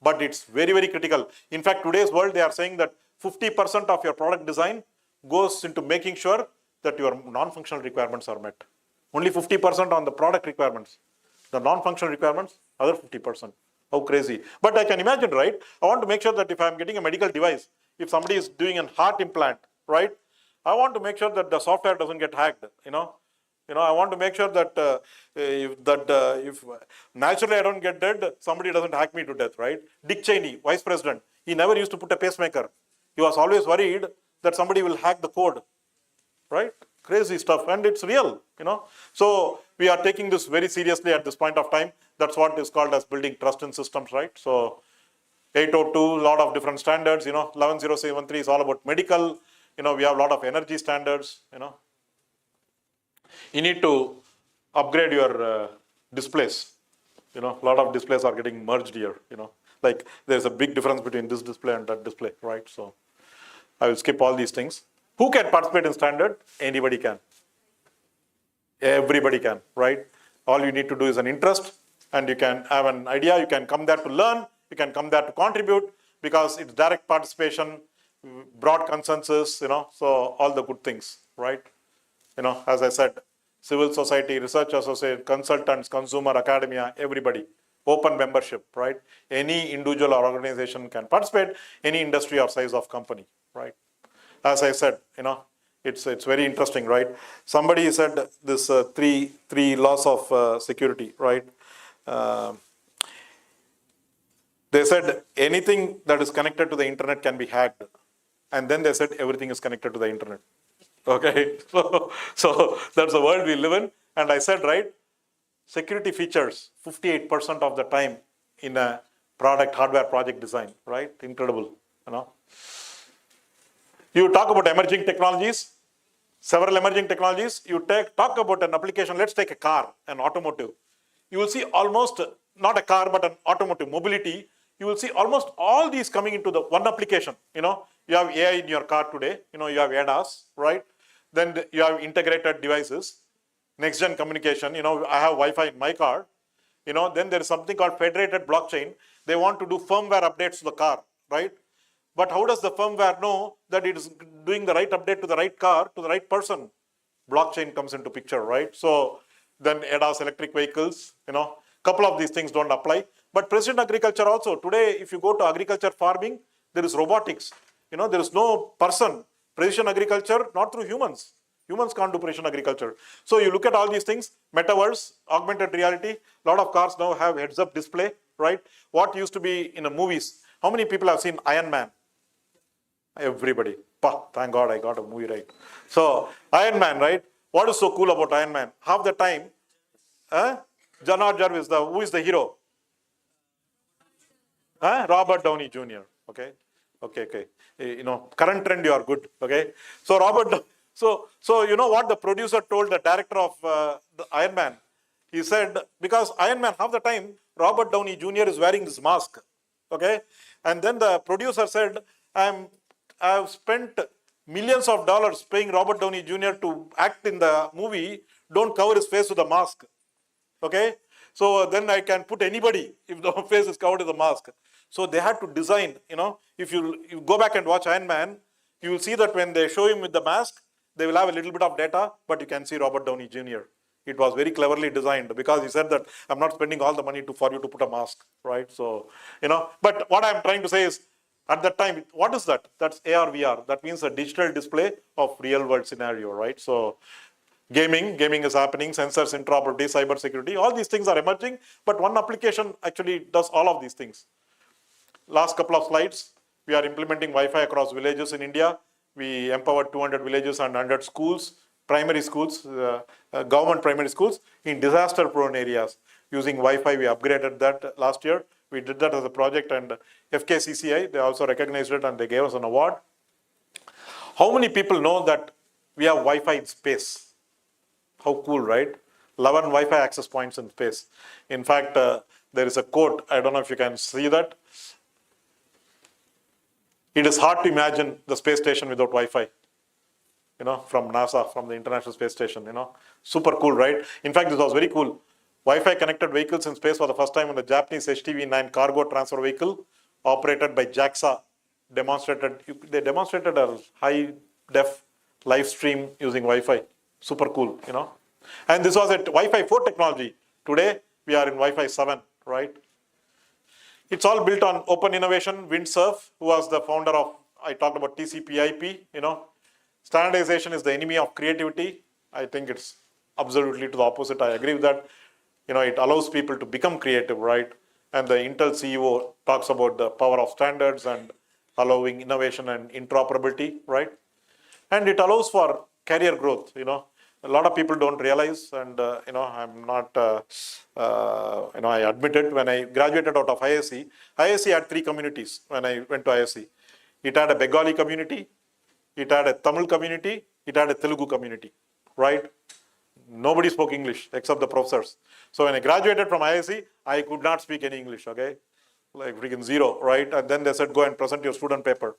but it's very, very critical. In fact, today's world, they are saying that 50% of your product design goes into making sure that your non-functional requirements are met. Only 50% on the product requirements. The non-functional requirements, other 50%. How crazy. But I can imagine, right? I want to make sure that if I'm getting a medical device, if somebody is doing a heart implant, right? I want to make sure that the software doesn't get hacked, I want to make sure that if naturally I don't get dead, somebody doesn't hack me to death, right? Dick Cheney, vice president, he never used to put a pacemaker. He was always worried that somebody will hack the code, right? Crazy stuff, and it's real, So we are taking this very seriously at this point of time. That's what is called as building trust in systems, right? So 802, a lot of different standards, 11073 is all about medical. We have a lot of energy standards, You need to upgrade your displays. A lot of displays are getting merged here, Like there's a big difference between this display and that display, right? So I will skip all these things. Who can participate in standard? Anybody can. Everybody can, right? All you need to do is an interest, and you can have an idea. You can come there to learn. You can come there to contribute, because it's direct participation, broad consensus, so all the good things, right? As I said, civil society, research associate, consultants, consumer, academia, everybody. Open membership, right? Any individual or organization can participate, any industry or size of company, right? As I said, it's very interesting, right? Somebody said this three laws of security, right? They said anything that is connected to the internet can be hacked. And then they said everything is connected to the internet. Okay, so that's the world we live in. And I said, right, security features 58% of the time in a product hardware project design, right? Incredible, You talk about emerging technologies, several emerging technologies. You talk about an application. Let's take a car, an automotive. You will see almost, not a car, but an automotive mobility. You will see almost all these coming into the one application. You have AI in your car today. You have ADAS, right? Then you have integrated devices, next-gen communication. I have Wi-Fi in my car. Then there is something called federated blockchain. They want to do firmware updates to the car, right? But how does the firmware know that it is doing the right update to the right car, to the right person? Blockchain comes into picture, right? So then ADAS, electric vehicles, couple of these things don't apply. But precision agriculture also, today, if you go to agriculture farming, there is robotics. There is no person. Precision agriculture, not through humans. Humans can't do precision agriculture. So you look at all these things, metaverse, augmented reality, a lot of cars now have heads-up display, right? What used to be in the movies. How many people have seen Iron Man? Everybody. Thank God I got a movie right. So Iron Man, right? What is so cool about Iron Man? Half the time, John Jarvis, who is the hero? Robert Downey Jr. Okay. Current trend, you are good. Okay. So so you know what the producer told the director of the Iron Man? He said, because Iron Man, half the time, Robert Downey Jr. is wearing this mask. Okay. And then the producer said, I've spent millions of dollars paying Robert Downey Jr. to act in the movie. Don't cover his face with a mask. Okay. So then I can put anybody if the face is covered with a mask. So they had to design, if you go back and watch Iron Man, you will see that when they show him with the mask, they will have a little bit of data, but you can see Robert Downey Jr. It was very cleverly designed because he said that I'm not spending all the money for you to put a mask, right? So, but what I'm trying to say is, at that time, what is that? That's AR, VR. That means a digital display of real world scenario, right? So gaming is happening, sensors, interoperability, cyber security, all these things are emerging, but one application actually does all of these things. Last couple of slides, we are implementing Wi-Fi across villages in India. We empowered 200 villages and 100 schools, primary schools, government primary schools in disaster-prone areas. Using Wi-Fi, we upgraded that last year. We did that as a project, and FKCCI, they also recognized it and they gave us an award. How many people know that we have Wi-Fi in space? How cool, right? 11 Wi-Fi access points in space. In fact, there is a quote, I don't know if you can see that. It is hard to imagine the space station without Wi-Fi, from NASA, from the International Space Station, Super cool, right? In fact, this was very cool. Wi-Fi connected vehicles in space for the first time on the Japanese HTV-9 cargo transfer vehicle operated by JAXA. They demonstrated a high-def live stream using Wi-Fi. Super cool, And this was at Wi-Fi 4 technology. Today, we are in Wi-Fi 7, right? It's all built on open innovation. Windsurf, who was the founder of, I talked about TCP/IP, Standardization is the enemy of creativity. I think it's absolutely to the opposite. I agree with that. It allows people to become creative, right? And the Intel CEO talks about the power of standards and allowing innovation and interoperability, right? And it allows for career growth, A lot of people don't realize, and I'm not, I admit it. When I graduated out of ISC had 3 communities when I went to ISC. It had a Bengali community, it had a Tamil community, it had a Telugu community, right? Nobody spoke English except the professors. So when I graduated from ISC, I could not speak any English, okay? Like freaking zero, right? And then they said, go and present your student paper.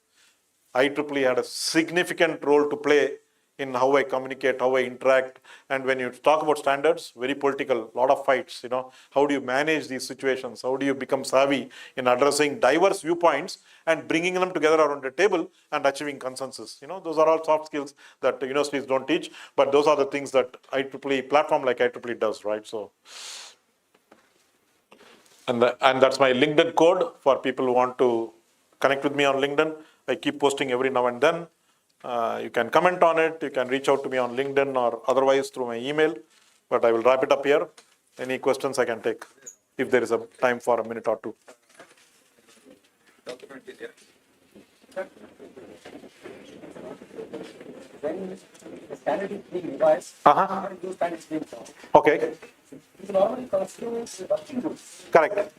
IEEE had a significant role to play in how I communicate, how I interact. And when you talk about standards, very political, a lot of fights, How do you manage these situations? How do you become savvy in addressing diverse viewpoints and bringing them together around the table and achieving consensus? Those are all soft skills that the universities don't teach, but those are the things that IEEE, platform like IEEE does, right? So, and that's my LinkedIn code for people who want to connect with me on LinkedIn. I keep posting every now and then. You can comment on it. You can reach out to me on LinkedIn or otherwise through my email. But I will wrap it up here. Any questions I can take if there is a time for a minute or two. When the standard is being revised, new standards being formed. Okay. It normally constitutes working groups. Correct.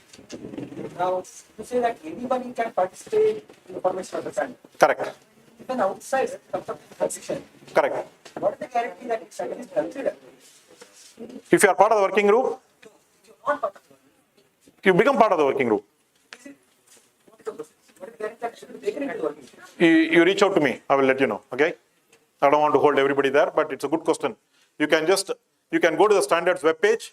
Now, to say that anybody can participate in the formation of the standard. Correct. Even outside comes up with transition. Correct. What is the guarantee that it's standard is considered? If you are part of the working group, Not part of you become part of the working group. it. What is the guarantee that it should be taken into the working group? You reach out to me. I will let you know. Okay. I don't want to hold everybody there, but it's a good question. You can go to the standards webpage,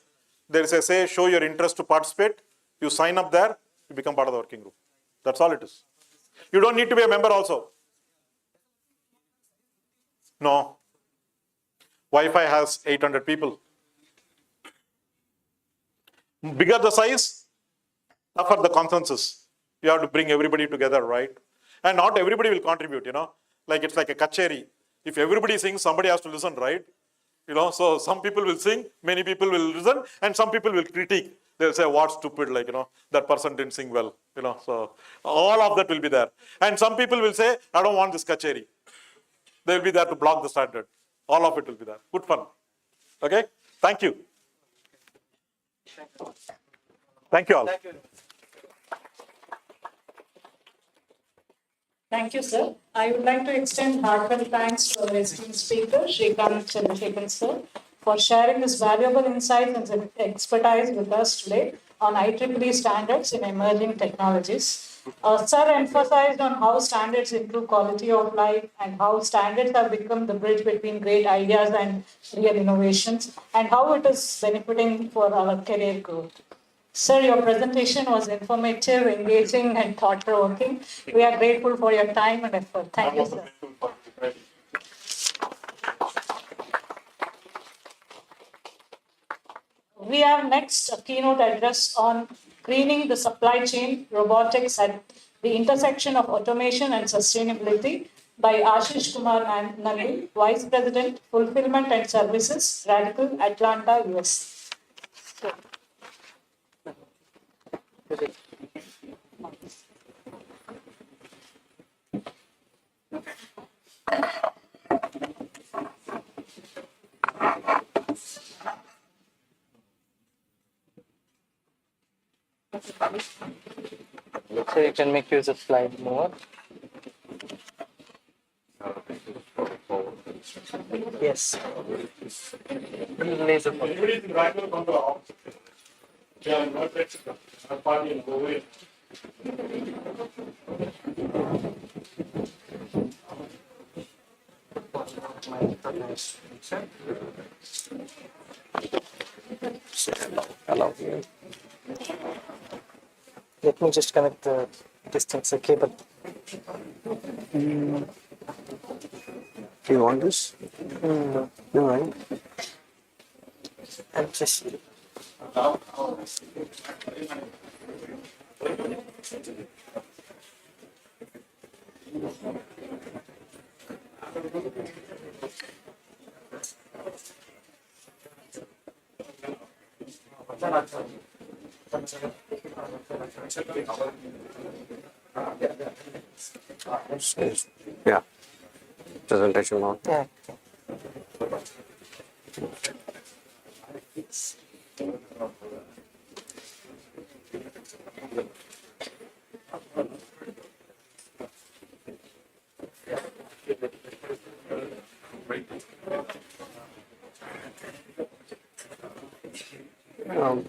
there is a say, show your interest to participate. You sign up there, you become part of the working group. That's all it is. You don't need to be a member also. No. Wi-Fi has 800 people. Bigger the size, tougher the consensus. You have to bring everybody together, right? And not everybody will contribute, Like it's like a kacheri. If everybody sings, somebody has to listen, right? So some people will sing, many people will listen, and some people will critique. They'll say, what's stupid, that person didn't sing well, So all of that will be there. And some people will say, I don't want this kacheri. They will be there to block the standard. All of it will be there. Good fun. Okay? Thank you. Thank you all. Thank you, sir. I would like to extend heartfelt thanks to our esteemed speaker, Srikanth Chandrasekhan, sir, for sharing his valuable insights and expertise with us today on IEEE standards in emerging technologies. Sir emphasized on how standards improve quality of life and how standards have become the bridge between great ideas and real innovations, and how it is benefiting for our career growth. Sir, your presentation was informative, engaging, and thought-provoking. We are grateful for your time and effort. Thank you, sir. We have next a keynote address on greening the supply chain, robotics at the intersection of automation and sustainability by Ashish Kumar Nandi, Vice President, Fulfillment and Services, Radical, Atlanta, US. So you can make use of slide more. Yes. Laser focus. Allow you. Let me just connect the distance cable. Do you want this? No, No, right? I'm just. Yeah. Presentation on. Yeah. Um,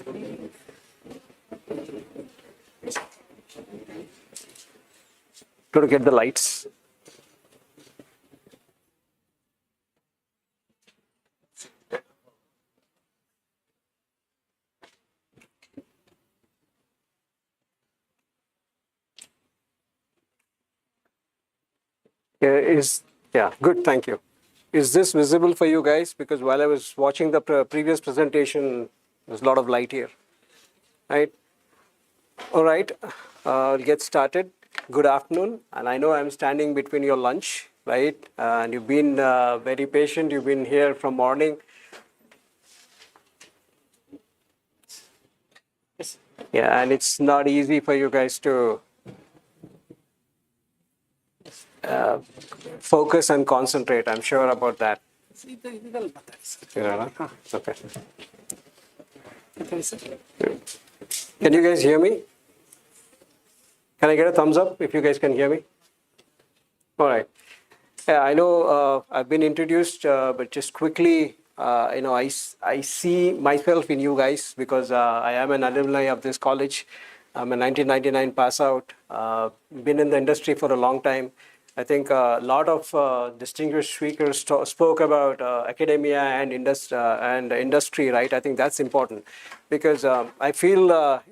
to get the lights. Good, thank you. Is this visible for you guys? Because while I was watching the previous presentation, there's a lot of light here, right? All right, I'll get started. Good afternoon, and I know I'm standing between your lunch, right? And you've been very patient. You've been here from morning. Yeah, and it's not easy for you guys to focus and concentrate. I'm sure about that. Okay. Can you guys hear me? Can I get a thumbs up if you guys can hear me? All right. Yeah, I know I've been introduced, but just quickly, I see myself in you guys because I am an alumni of this college. I'm a 1999 pass out, been in the industry for a long time. I think a lot of distinguished speakers spoke about academia and industry, right? I think that's important because I feel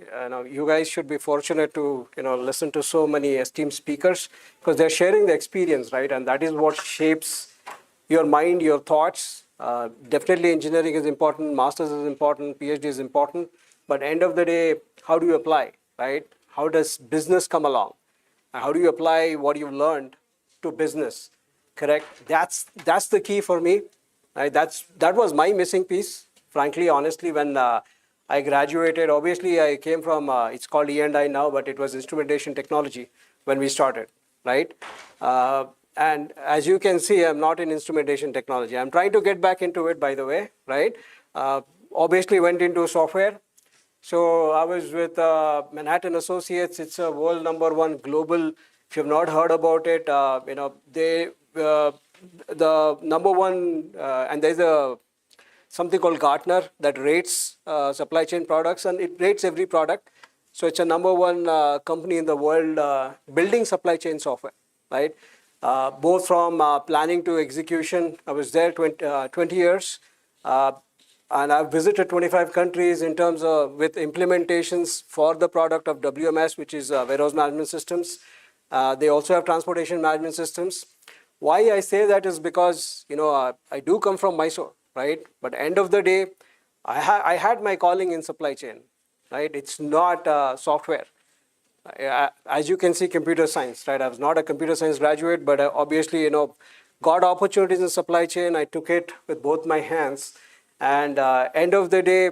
you guys should be fortunate to listen to so many esteemed speakers because they're sharing the experience, right? And that is what shapes your mind, your thoughts. Definitely, engineering is important, masters is important, PhD is important, but end of the day, how do you apply, right? How does business come along? How do you apply what you've learned to business? Correct. That's the key for me. Right? That was my missing piece. Frankly, honestly, when I graduated, obviously I came from it's called E&I now, but it was instrumentation technology when we started, right? And as you can see, I'm not in instrumentation technology. I'm trying to get back into it, by the way, right? Obviously, went into software. So I was with Manhattan Associates. It's a world #1 global. If you've not heard about it, they the #1, and there's something called Gartner that rates supply chain products, and it rates every product. So it's a #1 company in the world building supply chain software, right? Both from planning to execution. I was there 20 years. And I've visited 25 countries in terms of with implementations for the product of WMS, which is warehouse management systems. They also have transportation management systems. Why I say that is because I do come from Mysore, right? But end of the day, I had my calling in supply chain, right? It's not software. As you can see, computer science, right? I was not a computer science graduate, but obviously, got opportunities in supply chain. I took it with both my hands. And end of the day,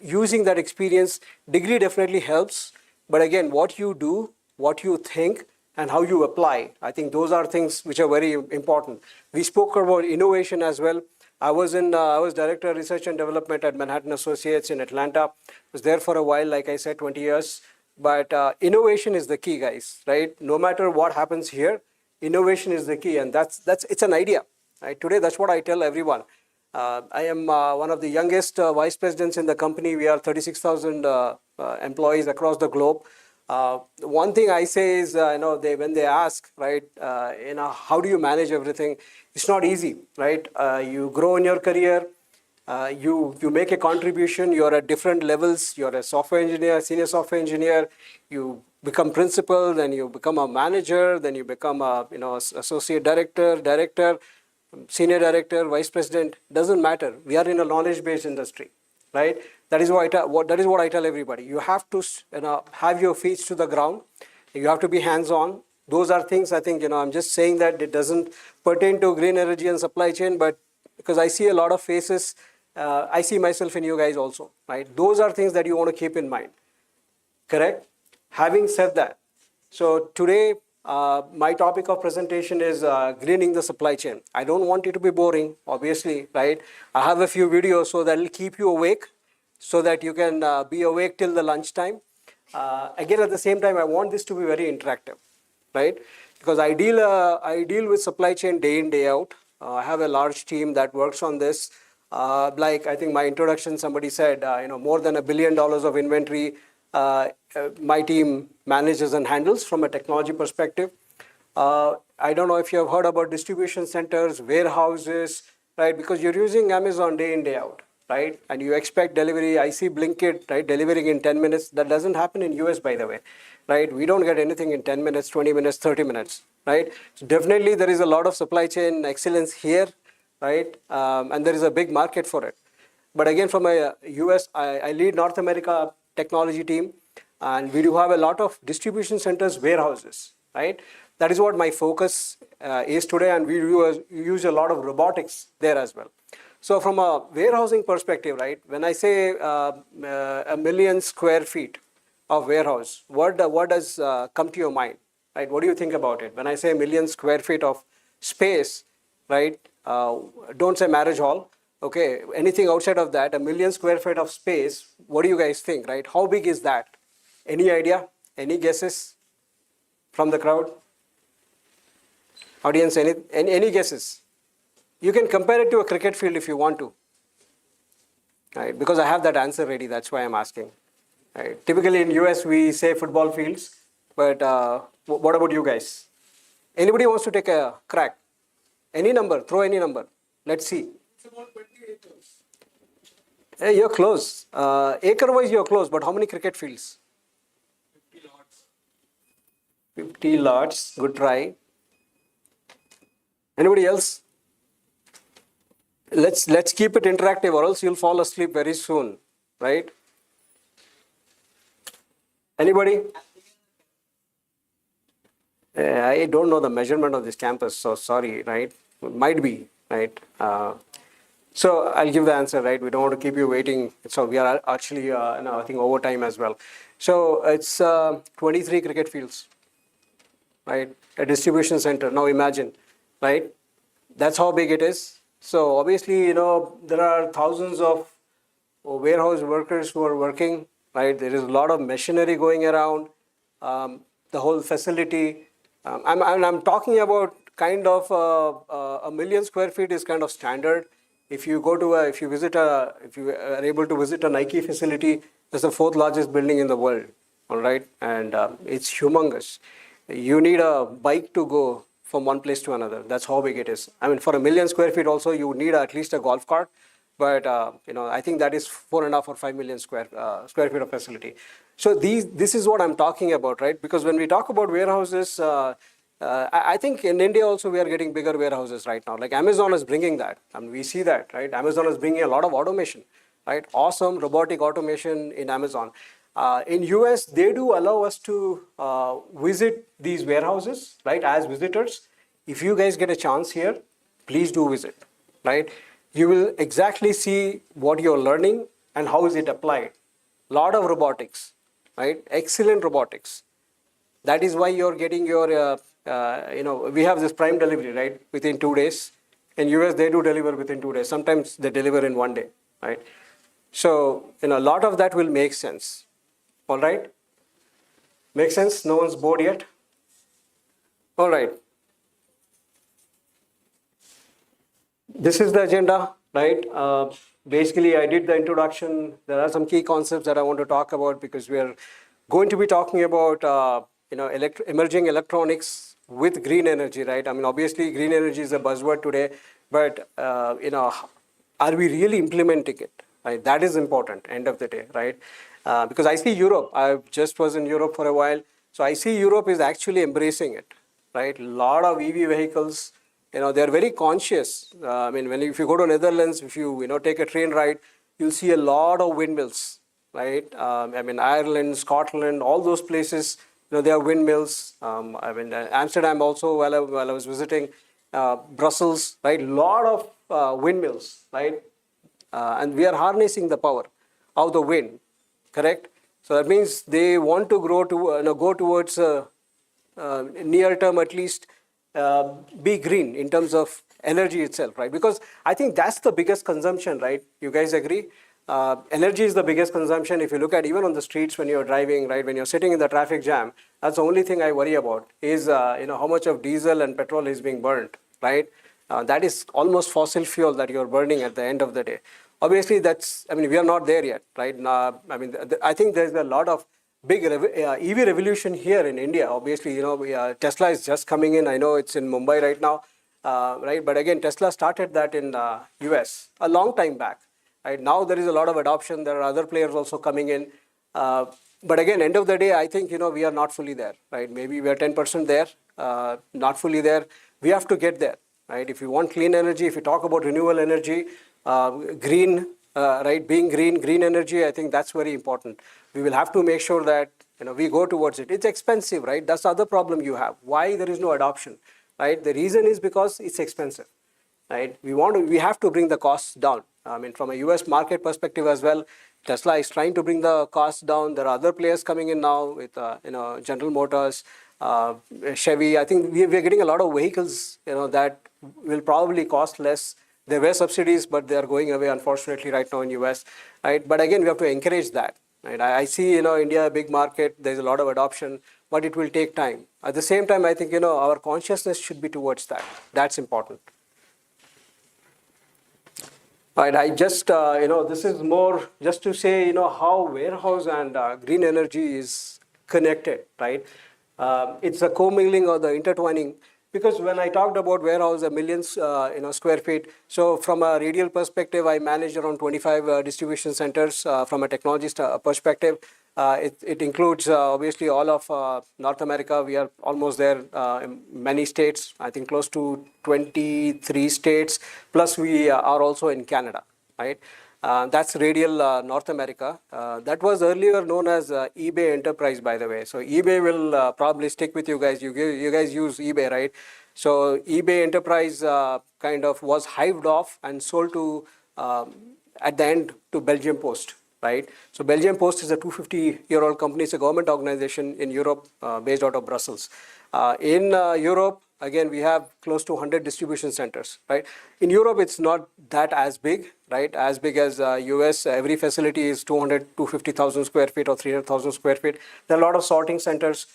using that experience, degree definitely helps. But again, what you do, what you think, and how you apply, I think those are things which are very important. We spoke about innovation as well. I was director of research and development at Manhattan Associates in Atlanta. Was there for a while, like I said, 20 years. But innovation is the key, guys, right? No matter what happens here, innovation is the key, and it's an idea. Right? Today, that's what I tell everyone. I am one of the youngest vice presidents in the company. We are 36,000 employees across the globe. One thing I say is, when they ask, right, how do you manage everything? It's not easy, right? You grow in your career, you make a contribution. You're at different levels. You're a software engineer, senior software engineer. You become principal, then you become a manager, then you become a associate director. Senior director, vice president, doesn't matter. We are in a knowledge-based industry, right? That is what I tell everybody. You have to have your feet to the ground. You have to be hands-on. Those are things I think, I'm just saying that it doesn't pertain to green energy and supply chain, but because I see a lot of faces, I see myself in you guys also, right? Those are things that you want to keep in mind, correct? Having said that, so today, my topic of presentation is greening the supply chain. I don't want it to be boring, obviously, right? I have a few videos so that will keep you awake so that you can be awake till the lunchtime. Again, at the same time, I want this to be very interactive, right? Because I deal with supply chain day in, day out. I have a large team that works on this. Like I think my introduction, somebody said, more than $1 billion of inventory my team manages and handles from a technology perspective. I don't know if you have heard about distribution centers, warehouses, right? Because you're using Amazon day in, day out, right? And you expect delivery. I see Blinkit, right, delivering in 10 minutes. That doesn't happen in US, by the way, right? We don't get anything in 10 minutes, 20 minutes, 30 minutes, right? So definitely there is a lot of supply chain excellence here, right? And there is a big market for it. But again, from a US, I lead North America technology team, and we do have a lot of distribution centers, warehouses, right? That is what my focus is today, and we use a lot of robotics there as well. So from a warehousing perspective, right, when I say 1 million square feet of warehouse, what does come to your mind, right? What do you think about it? When I say 1 million square feet of space, right, don't say marriage hall, okay, anything outside of that, 1 million square feet of space, what do you guys think, right? How big is that? Any idea? Any guesses from the crowd? Audience, any guesses? You can compare it to a cricket field if you want to, right? Because I have that answer ready, that's why I'm asking. Right? Typically in US, we say football fields, but what about you guys? Anybody wants to take a crack? Any number, throw any number. Let's see. It's about 20 acres. Hey, you're close. Acre-wise, you're close, but how many cricket fields? 50 lots. 50 lots. Good try. Anybody else? Let's keep it interactive, or else you'll fall asleep very soon, right? Anybody? I don't know the measurement of this campus, so sorry, right? Might be, right? So I'll give the answer, right? We don't want to keep you waiting. So we are actually, I think overtime as well. So it's 23 cricket fields, right? A distribution center. Now imagine, right? That's how big it is. So obviously, there are thousands of warehouse workers who are working, right? There is a lot of machinery going around, the whole facility. I'm talking about kind of a million square feet is kind of standard. If you are able to visit a Nike facility, it's the fourth largest building in the world, all right? And it's humongous. You need a bike to go from one place to another. That's how big it is. I mean, for a million square feet also, you would need at least a golf cart. But I think that is 4.5 or 5 million square feet of facility. So this is what I'm talking about, right? Because when we talk about warehouses, I think in India also we are getting bigger warehouses right now. Like Amazon is bringing that. I mean, we see that, right? Amazon is bringing a lot of automation, right? Awesome robotic automation in Amazon. In US, they do allow us to visit these warehouses, right, as visitors. If you guys get a chance here, please do visit, right? You will exactly see what you're learning and how is it applied. Lot of robotics, right? Excellent robotics. That is why you're getting your, we have this prime delivery, right, within 2 days. In US, they do deliver within 2 days. Sometimes they deliver in 1 day, right? So, a lot of that will make sense. All right? Make sense? No one's bored yet? All right. This is the agenda, right? Basically, I did the introduction. There are some key concepts that I want to talk about because we are going to be talking about, emerging electronics with green energy, right? I mean, obviously, green energy is a buzzword today, but, are we really implementing it? Right? That is important, end of the day, right? Because I see Europe, I just was in Europe for a while, so I see Europe is actually embracing it, right? A lot of EV vehicles, they're very conscious. I mean, if you go to Netherlands, if you, take a train ride, you'll see a lot of windmills, right? I mean, Ireland, Scotland, all those places, they have windmills. Amsterdam also, while I was visiting, Brussels, right? A lot of windmills, right? And we are harnessing the power of the wind. Correct? So that means they want to go towards near term at least be green in terms of energy itself, right? Because I think that's the biggest consumption, right? You guys agree? Energy is the biggest consumption. If you look at even on the streets when you're driving, right? When you're sitting in the traffic jam, that's the only thing I worry about is how much of diesel and petrol is being burnt, right? That is almost fossil fuel that you're burning at the end of the day. Obviously, we are not there yet, right? I think there's a lot of big EV revolution here in India. Obviously, Tesla is just coming in. I know it's in Mumbai right now, right? But again, Tesla started that in US a long time back, right? Now there is a lot of adoption. There are other players also coming in. But again, end of the day, I think, we are not fully there, right? Maybe we are 10% there, not fully there. We have to get there, right? If you want clean energy, if you talk about renewable energy, green, right? Being green energy, I think that's very important. We will have to make sure that we go towards it. It's expensive, right? That's the other problem you have. Why there is no adoption, right? The reason is because it's expensive, right? We have to bring the costs down. I mean, from a US market perspective as well, Tesla is trying to bring the costs down. There are other players coming in now with General Motors, Chevy. I think we're getting a lot of vehicles that will probably cost less. There were subsidies, but they are going away, unfortunately, right now in US. Right? But again, we have to encourage that. Right? I see, India, a big market. There's a lot of adoption, but it will take time. At the same time, I think, our consciousness should be towards that. That's important. Right, I just, this is more just to say, how warehouse and green energy is connected, right? It's a commingling or the intertwining. because when I talked about warehouse, a millions, square feet. So from a radial perspective, I manage around 25 distribution centers. From a technology perspective, it includes obviously all of North America. We are almost there in many states. I think close to 23 states. Plus, we are also in Canada, right? That's radial North America. That was earlier known as eBay Enterprise, by the way. So eBay will probably stick with you guys. You guys use eBay, right? So eBay Enterprise kind of was hived off and sold to at the end to Belgium Post, right? So Belgium Post is a 250-year-old company. It's a government organization in Europe based out of Brussels. In Europe, again, we have close to 100 distribution centers, right? In Europe, it's not that as big, right? As big as US, every facility is 250,000 square feet or 300,000 square feet. There are a lot of sorting centers.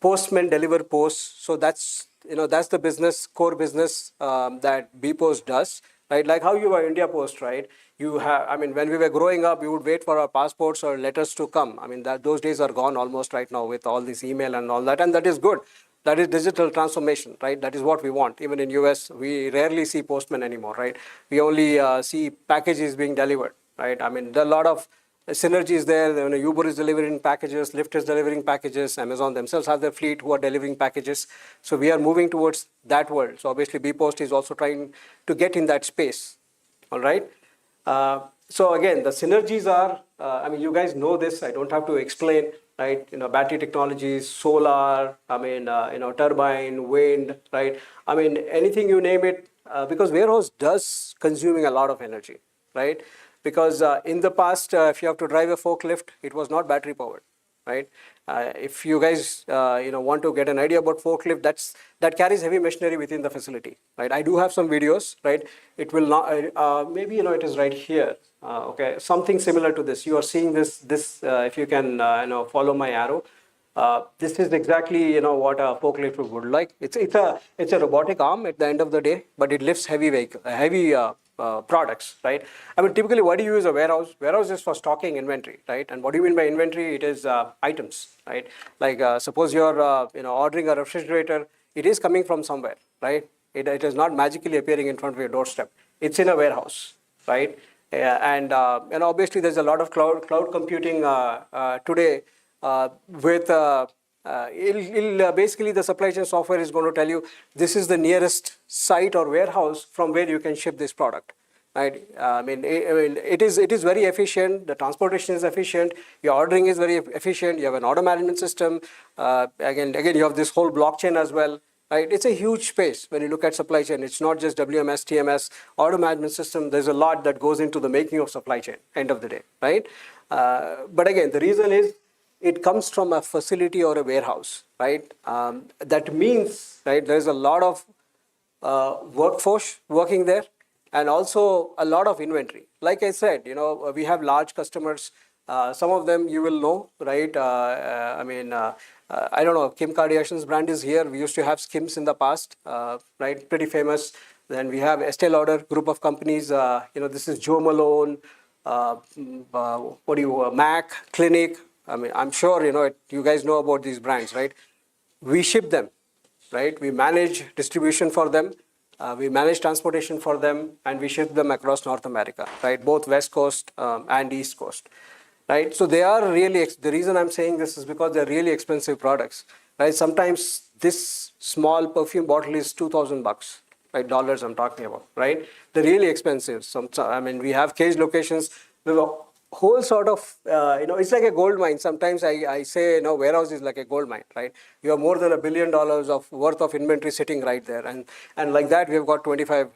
Postmen deliver posts. So that's the business, core business that bpost does, right? Like how you are India Post, right? You have, I mean, when we were growing up, we would wait for our passports or letters to come. I mean, those days are gone almost right now with all this email and all that, and that is good. That is digital transformation, right? That is what we want. Even in US, we rarely see postmen anymore, right? We only see packages being delivered, right? I mean, there are a lot of synergies there. Uber is delivering packages, Lyft is delivering packages, Amazon themselves have their fleet who are delivering packages. So we are moving towards that world. So obviously, bpost is also trying to get in that space, all right? So again, the synergies are, I mean, you guys know this, I don't have to explain, right? Battery technologies, solar, I mean, turbine, wind, right? I mean, anything you name it, because warehouse does consuming a lot of energy, right? Because in the past, if you have to drive a forklift, it was not battery powered, right? If you guys want to get an idea about forklift, that carries heavy machinery within the facility, right? I do have some videos, right? It will not maybe it is right here. Okay, something similar to this. You are seeing this if you can follow my arrow. This is exactly what a forklift would look like. It's a robotic arm at the end of the day, but it lifts heavy products, right? I mean, typically, what do you use a warehouse? Warehouse is for stocking inventory, right? And what do you mean by inventory? It is items, right? Like suppose you're ordering a refrigerator, it is coming from somewhere, right? It is not magically appearing in front of your doorstep. It's in a warehouse, right? And obviously, there's a lot of cloud computing today with. Basically, the supply chain software is going to tell you this is the nearest site or warehouse from where you can ship this product, right? I mean, it is very efficient. The transportation is efficient. Your ordering is very efficient. You have an order management system. Again, you have this whole blockchain as well, right? It's a huge space when you look at supply chain. It's not just WMS, TMS, order management system. There's a lot that goes into the making of supply chain. End of the day, right? But again, the reason is, it comes from a facility or a warehouse, right? That means, right, there's a lot of workforce working there and also a lot of inventory. Like I said, we have large customers. Some of them you will know, right? I don't know, Kim Kardashian's brand is here. We used to have Skims in the past, right? Pretty famous. Then we have Estee Lauder group of companies. This is Joe Malone, MAC, Clinique. I mean, I'm sure, you guys know about these brands, right? We ship them, right? We manage distribution for them. We manage transportation for them, and we ship them across North America, right? Both West Coast and East Coast, right? So they are really, the reason I'm saying this is because they're really expensive products, right? Sometimes this small perfume bottle is $2,000, right? Dollars I'm talking about, right? They're really expensive. We have cage locations. Whole sort of, it's like a gold mine. Sometimes I say, warehouse is like a gold mine, right? You have more than $1 billion of worth of inventory sitting right there. And like that, we've got 25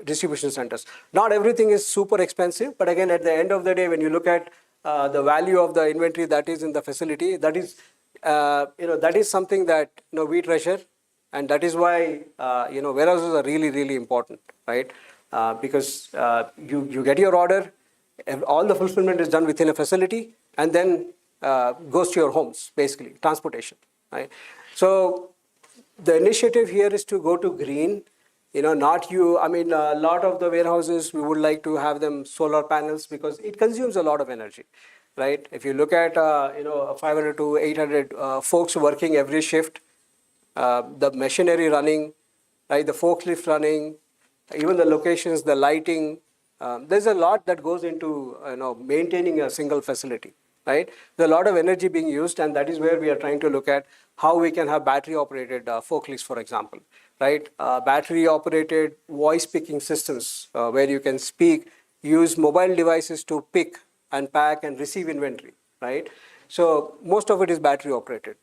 distribution centers. Not everything is super expensive, but again, at the end of the day, when you look at the value of the inventory that is in the facility, that is something that, we treasure. And that is why, warehouses are really, really important, right? Because you get your order, all the fulfillment is done within a facility and then goes to your homes, basically, transportation, right? So the initiative here is to go to green, a lot of the warehouses, we would like to have them solar panels because it consumes a lot of energy, right? If you look at, 500 to 800 folks working every shift, the machinery running, right? The forklift running, even the locations, the lighting. There's a lot that goes into maintaining a single facility, right? There's a lot of energy being used, and that is where we are trying to look at how we can have battery-operated forklifts, for example, right? Battery-operated voice picking systems where you can speak, use mobile devices to pick and pack and receive inventory, right? So most of it is battery-operated.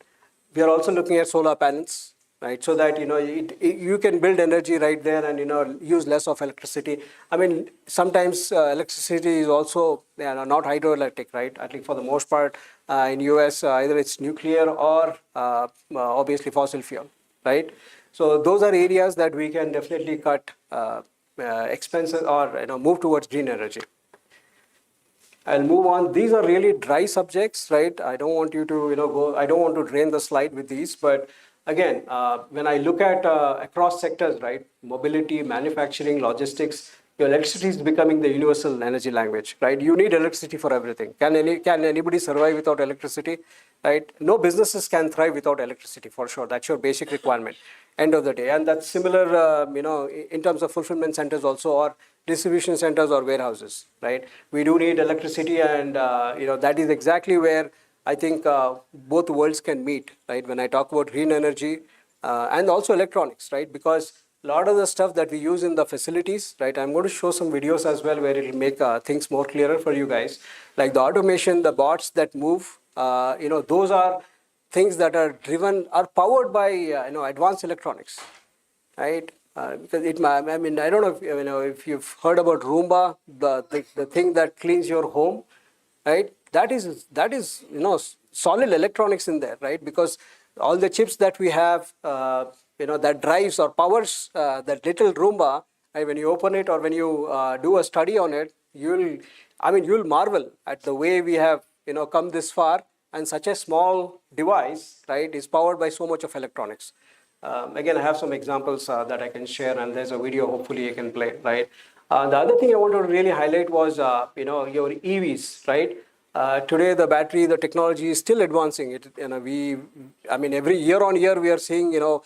We are also looking at solar panels, right? So that you can build energy right there and use less of electricity. I mean, sometimes electricity is also not hydroelectric, right? At least for the most part, in US either it's nuclear or obviously fossil fuel, right? So those are areas that we can definitely cut expenses or move towards green energy. I'll move on. These are really dry subjects, right? I don't want you to, go. I don't want to drain the slide with these, but again, when I look at across sectors, right? Mobility, manufacturing, logistics, electricity is becoming the universal energy language, right? You need electricity for everything. Can anybody survive without electricity, right? No businesses can thrive without electricity, for sure. That's your basic requirement. End of the day, and that's similar, in terms of fulfillment centers also, or distribution centers or warehouses, right? We do need electricity, and that is exactly where I think both worlds can meet, right? When I talk about green energy and also electronics, right? Because a lot of the stuff that we use in the facilities, right? I'm going to show some videos as well where it will make things more clearer for you guys. Like the automation, the bots that move, those are things that are powered by advanced electronics, right? Because I mean, I don't know if you've heard about Roomba, the thing that cleans your home, right? That is solid electronics in there, right? Because all the chips that we have, that drives or powers that little Roomba, right? When you open it or when you do a study on it, you'll marvel at the way we have come this far, and such a small device, right, is powered by so much of electronics. Again, I have some examples that I can share, and there's a video hopefully you can play, right? The other thing I wanted to really highlight was, your EVs, right? Today, the battery, the technology is still advancing. Every year on year, we are seeing, when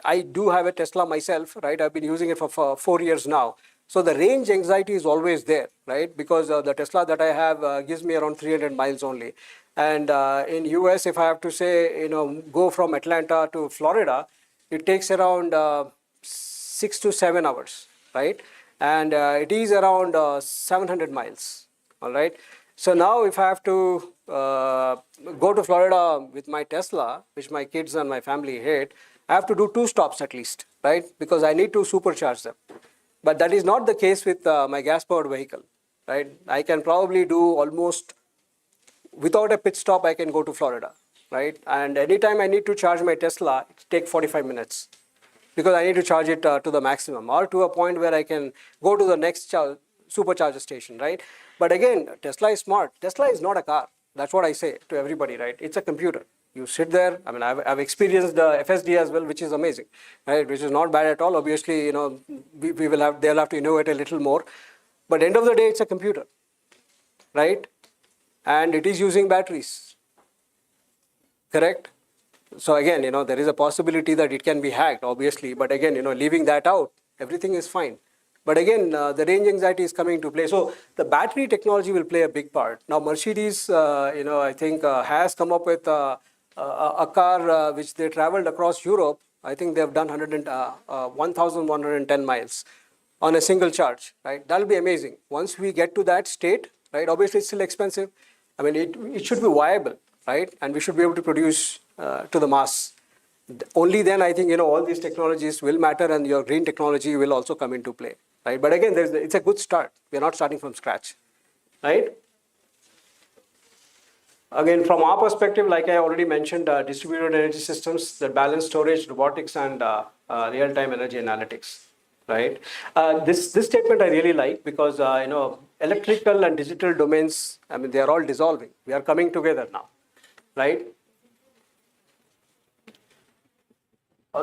I do have a Tesla myself, right? I've been using it for 4 years now. So the range anxiety is always there, right? Because the Tesla that I have gives me around 300 miles only. And in US, if I have to say, go from Atlanta to Florida, it takes around 6 to 7 hours, right? And it is around 700 miles, all right? So now if I have to go to Florida with my Tesla, which my kids and my family hate, I have to do 2 stops at least, right? Because I need to supercharge them. But that is not the case with my gas-powered vehicle, right? I can probably do almost, without a pit stop, I can go to Florida, right? And anytime I need to charge my Tesla, it takes 45 minutes because I need to charge it to the maximum or to a point where I can go to the next supercharger station, right? But again, Tesla is smart. Tesla is not a car. That's what I say to everybody, right? It's a computer. You sit there. I mean, I've experienced the FSD as well, which is amazing, right? Which is not bad at all. Obviously, they'll have to innovate a little more. But end of the day, it's a computer, right? And it is using batteries, correct? So again, there is a possibility that it can be hacked, obviously. But again, leaving that out, everything is fine. But again, the range anxiety is coming into play. So the battery technology will play a big part. Now, Mercedes, I think has come up with a car which they traveled across Europe. I think they have done 1,110 miles on a single charge, right? That'll be amazing. Once we get to that state, right? Obviously, it's still expensive. I mean, it should be viable, right? And we should be able to produce to the mass. Only then, I think, all these technologies will matter, and your green technology will also come into play, right? But again, it's a good start. We're not starting from scratch, right? Again, from our perspective, like I already mentioned, distributed energy systems, the balanced storage, robotics, and real-time energy analytics, right? This statement I really like because, electrical and digital domains, I mean, they are all dissolving. We are coming together now, right?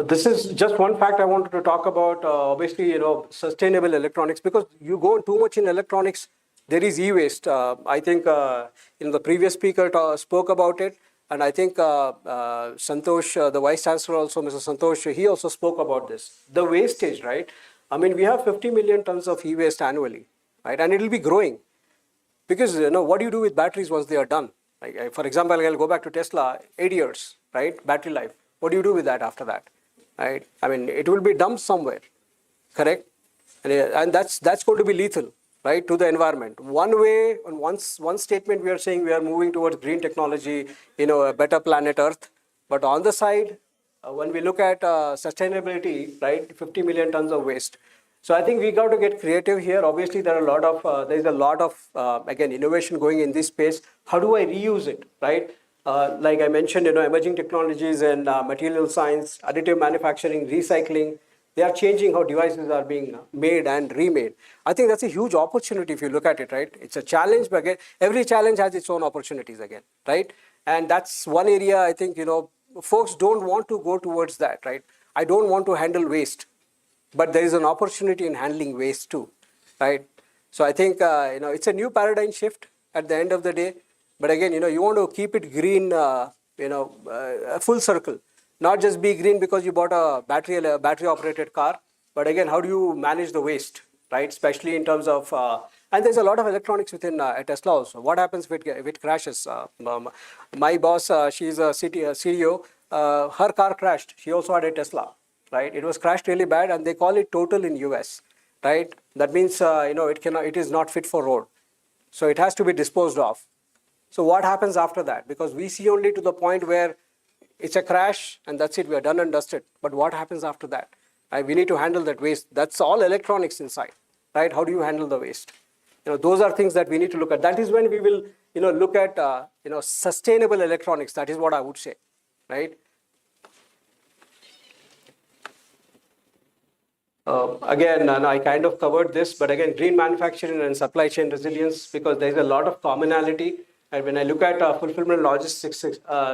This is just one fact I wanted to talk about. Obviously, sustainable electronics, because you go too much in electronics, there is e-waste. I think the previous speaker spoke about it. and I think Santosh, the Vice Chancellor also, Mr. Santosh, he also spoke about this. The wastage, right? I mean, we have 50 million tons of e-waste annually, right? And it will be growing. Because, what do you do with batteries once they are done? Like, for example, I'll go back to Tesla, 8 years, right? Battery life. What do you do with that after that, right? I mean, it will be dumped somewhere, correct? And that's going to be lethal, right, to the environment. One way, on one statement, we are saying we are moving towards green technology, a better planet Earth. But on the side, when we look at sustainability, right, 50 million tons of waste. So I think we got to get creative here. Obviously, there is a lot of again, innovation going in this space. How do I reuse it, right? Like I mentioned, emerging technologies and material science, additive manufacturing, recycling, they are changing how devices are being made and remade. I think that's a huge opportunity if you look at it, right? It's a challenge, but again, every challenge has its own opportunities again, right? And that's one area I think, folks don't want to go towards that, right? I don't want to handle waste. But there is an opportunity in handling waste too, right? So I think, it's a new paradigm shift at the end of the day. But again, you want to keep it green, a full circle. Not just be green because you bought a battery operated car. But again, how do you manage the waste, right? Especially in terms of, and there's a lot of electronics within Tesla also. What happens if it crashes? My boss, she's a CEO, her car crashed. She also had a Tesla. Right, it was crashed really bad, and they call it total in US. Right, that means it is not fit for road, so it has to be disposed of. So what happens after that? Because we see only to the point where it's a crash and that's it. We are done and dusted. But what happens after that? Right, we need to handle that waste. That's all electronics inside. Right? How do you handle the waste? Those are things that we need to look at. That is when we will look at sustainable electronics. That is what I would say. Right. Again, and I kind of covered this, but again, green manufacturing and supply chain resilience, because there's a lot of commonality. And when I look at fulfillment logistics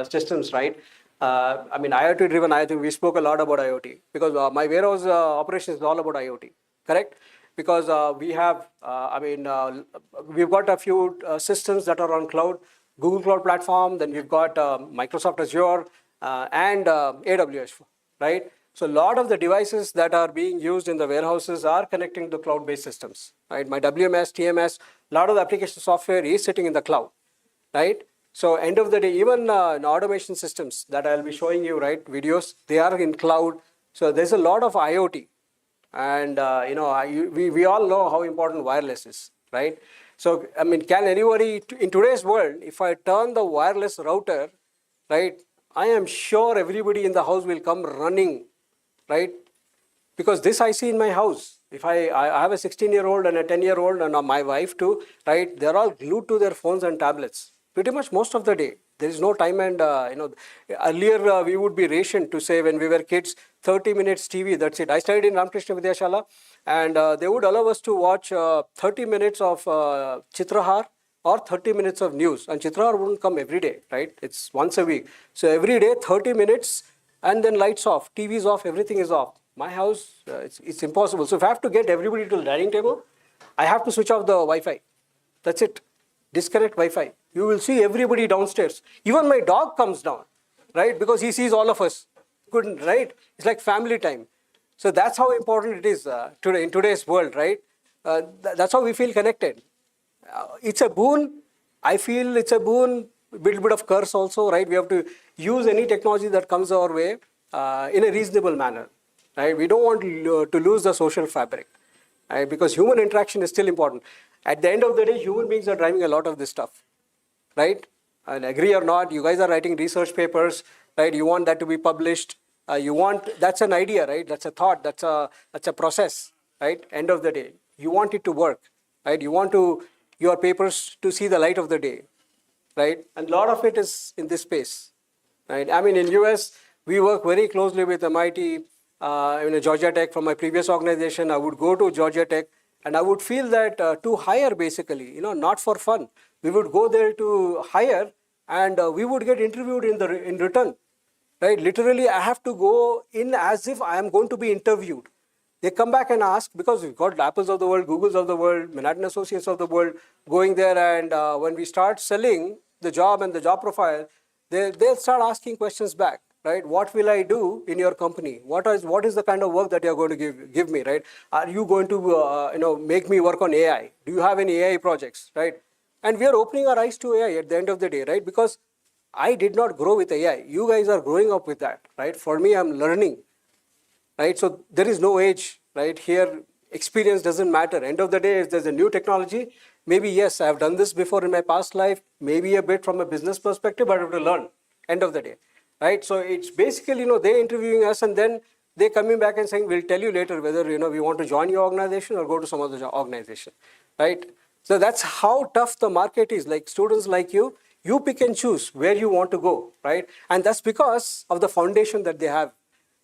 systems, right? I mean, IoT driven, I think we spoke a lot about IoT, because my warehouse operation is all about IoT, correct? Because we have, we've got a few systems that are on cloud, Google Cloud Platform, then we've got Microsoft Azure and AWS, right? So a lot of the devices that are being used in the warehouses are connecting to cloud-based systems, right? My WMS, TMS, a lot of the application software is sitting in the cloud, right? So end of the day, even in automation systems that I'll be showing you, right, videos, they are in cloud. So there's a lot of IoT. And, we all know how important wireless is, right? So, I mean, can anybody, in today's world, if I turn the wireless router, right, I am sure everybody in the house will come running, right? Because this I see in my house. If I have a 16-year-old and a 10-year-old and my wife too, right? They're all glued to their phones and tablets pretty much most of the day. There is no time and, earlier we would be rationed to say when we were kids, 30 minutes TV, that's it. I studied in Ramakrishna Vidyashala and they would allow us to watch 30 minutes of Chitrahar or 30 minutes of news. And Chitrahar wouldn't come every day, right? It's once a week. So every day, 30 minutes and then lights off, TV is off, everything is off. My house, it's impossible. So if I have to get everybody to the dining table, I have to switch off the Wi-Fi. That's it. Disconnect Wi-Fi. You will see everybody downstairs. Even my dog comes down, right? Because he sees all of us. Couldn't, right? It's like family time. So that's how important it is today in today's world, right? That's how we feel connected. It's a boon. I feel it's a boon. A little bit of curse also, right? We have to use any technology that comes our way in a reasonable manner, right? We don't want to lose the social fabric, right? Because human interaction is still important. At the end of the day, human beings are driving a lot of this stuff, right? And agree or not, you guys are writing research papers, right? You want that to be published. That's an idea, right? That's a thought. That's a process, right? End of the day, you want it to work, right? You want your papers to see the light of the day, right? And a lot of it is in this space, right? I mean, in US, we work very closely with MIT, Georgia Tech. From my previous organization, I would go to Georgia Tech and I would feel that to hire basically, not for fun. We would go there to hire and we would get interviewed in return, right? Literally, I have to go in as if I am going to be interviewed. They come back and ask, because we've got Apples of the world, Googles of the world, Manhattan Associates of the world going there, and when we start selling the job and the job profile, they'll start asking questions back, right? What will I do in your company? What is the kind of work that you're going to give me, right? Are you going to make me work on AI? Do you have any AI projects, right? And we are opening our eyes to AI at the end of the day, right? Because I did not grow with AI. You guys are growing up with that, right? For me, I'm learning, right? So there is no age, right? Here, experience doesn't matter. End of the day, if there's a new technology, maybe yes, I've done this before in my past life, maybe a bit from a business perspective, but I have to learn. End of the day, right? So it's basically, they interviewing us and then they coming back and saying, we'll tell you later whether, we want to join your organization or go to some other organization, right? So that's how tough the market is. Like students like you pick and choose where you want to go, right? And that's because of the foundation that they have.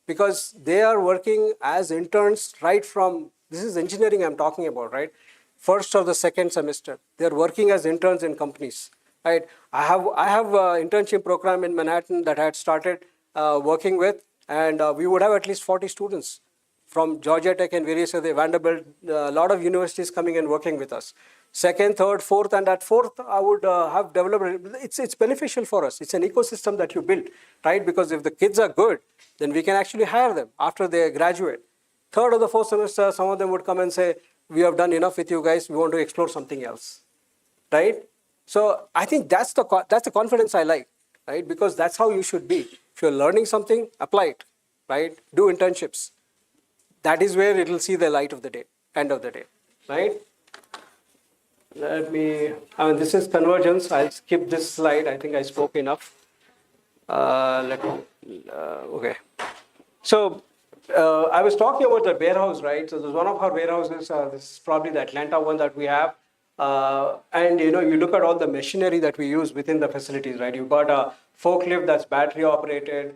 Because they are working as interns right from, this is engineering I'm talking about, right? First or the second semester. They're working as interns in companies, right? I have an internship program in Manhattan that I had started working with, and we would have at least 40 students from Georgia Tech and various other Vanderbilt, a lot of universities coming and working with us. Second, third, fourth, and at fourth, I would have developed, it's beneficial for us. It's an ecosystem that you build, right? Because if the kids are good, then we can actually hire them after they graduate. Third or the fourth semester, some of them would come and say, we have done enough with you guys, we want to explore something else, right? So I think that's the confidence I like, right? Because that's how you should be. If you're learning something, apply it, right? Do internships. That is where it will see the light of the day, end of the day, right? This is convergence. I'll skip this slide. I think I spoke enough. Okay. So I was talking about the warehouse, right? So there's one of our warehouses. This is probably the Atlanta one that we have. And you look at all the machinery that we use within the facilities, right? You've got a forklift that's battery operated.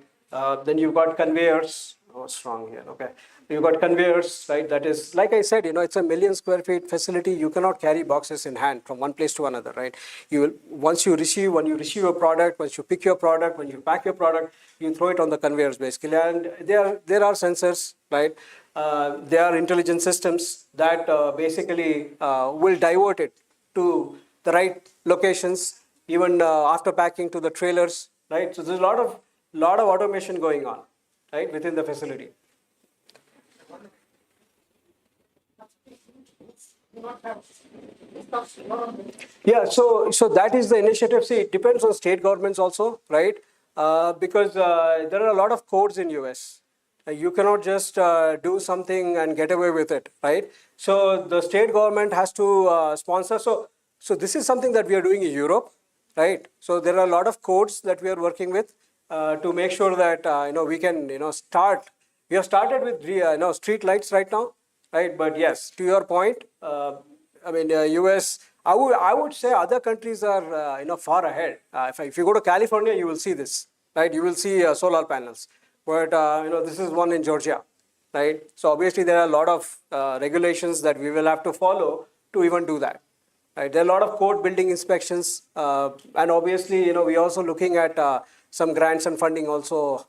Then you've got conveyors. Oh, what's wrong here? Okay. You've got conveyors, right? That is, like I said, it's a 1 million square feet facility. You cannot carry boxes in hand from one place to another, right? When you receive a product, once you pick your product, when you pack your product, you throw it on the conveyors basically. And there are sensors, right? There are intelligent systems that basically will divert it to the right locations, even after packing to the trailers, right? So there's a lot of automation going on, right, within the facility. Yeah, so that is the initiative. See, it depends on state governments also, right? Because there are a lot of codes in US. You cannot just do something and get away with it, right? So the state government has to sponsor. So this is something that we are doing in Europe, right? So there are a lot of codes that we are working with to make sure that we can start. We have started with street lights right now, right? But yes, to your point, US. I would say other countries are far ahead. If you go to California, you will see this, right? You will see solar panels. But this is one in Georgia, right? So obviously there are a lot of regulations that we will have to follow to even do that. Right? There are a lot of code building inspections, and obviously we're also looking at some grants and funding also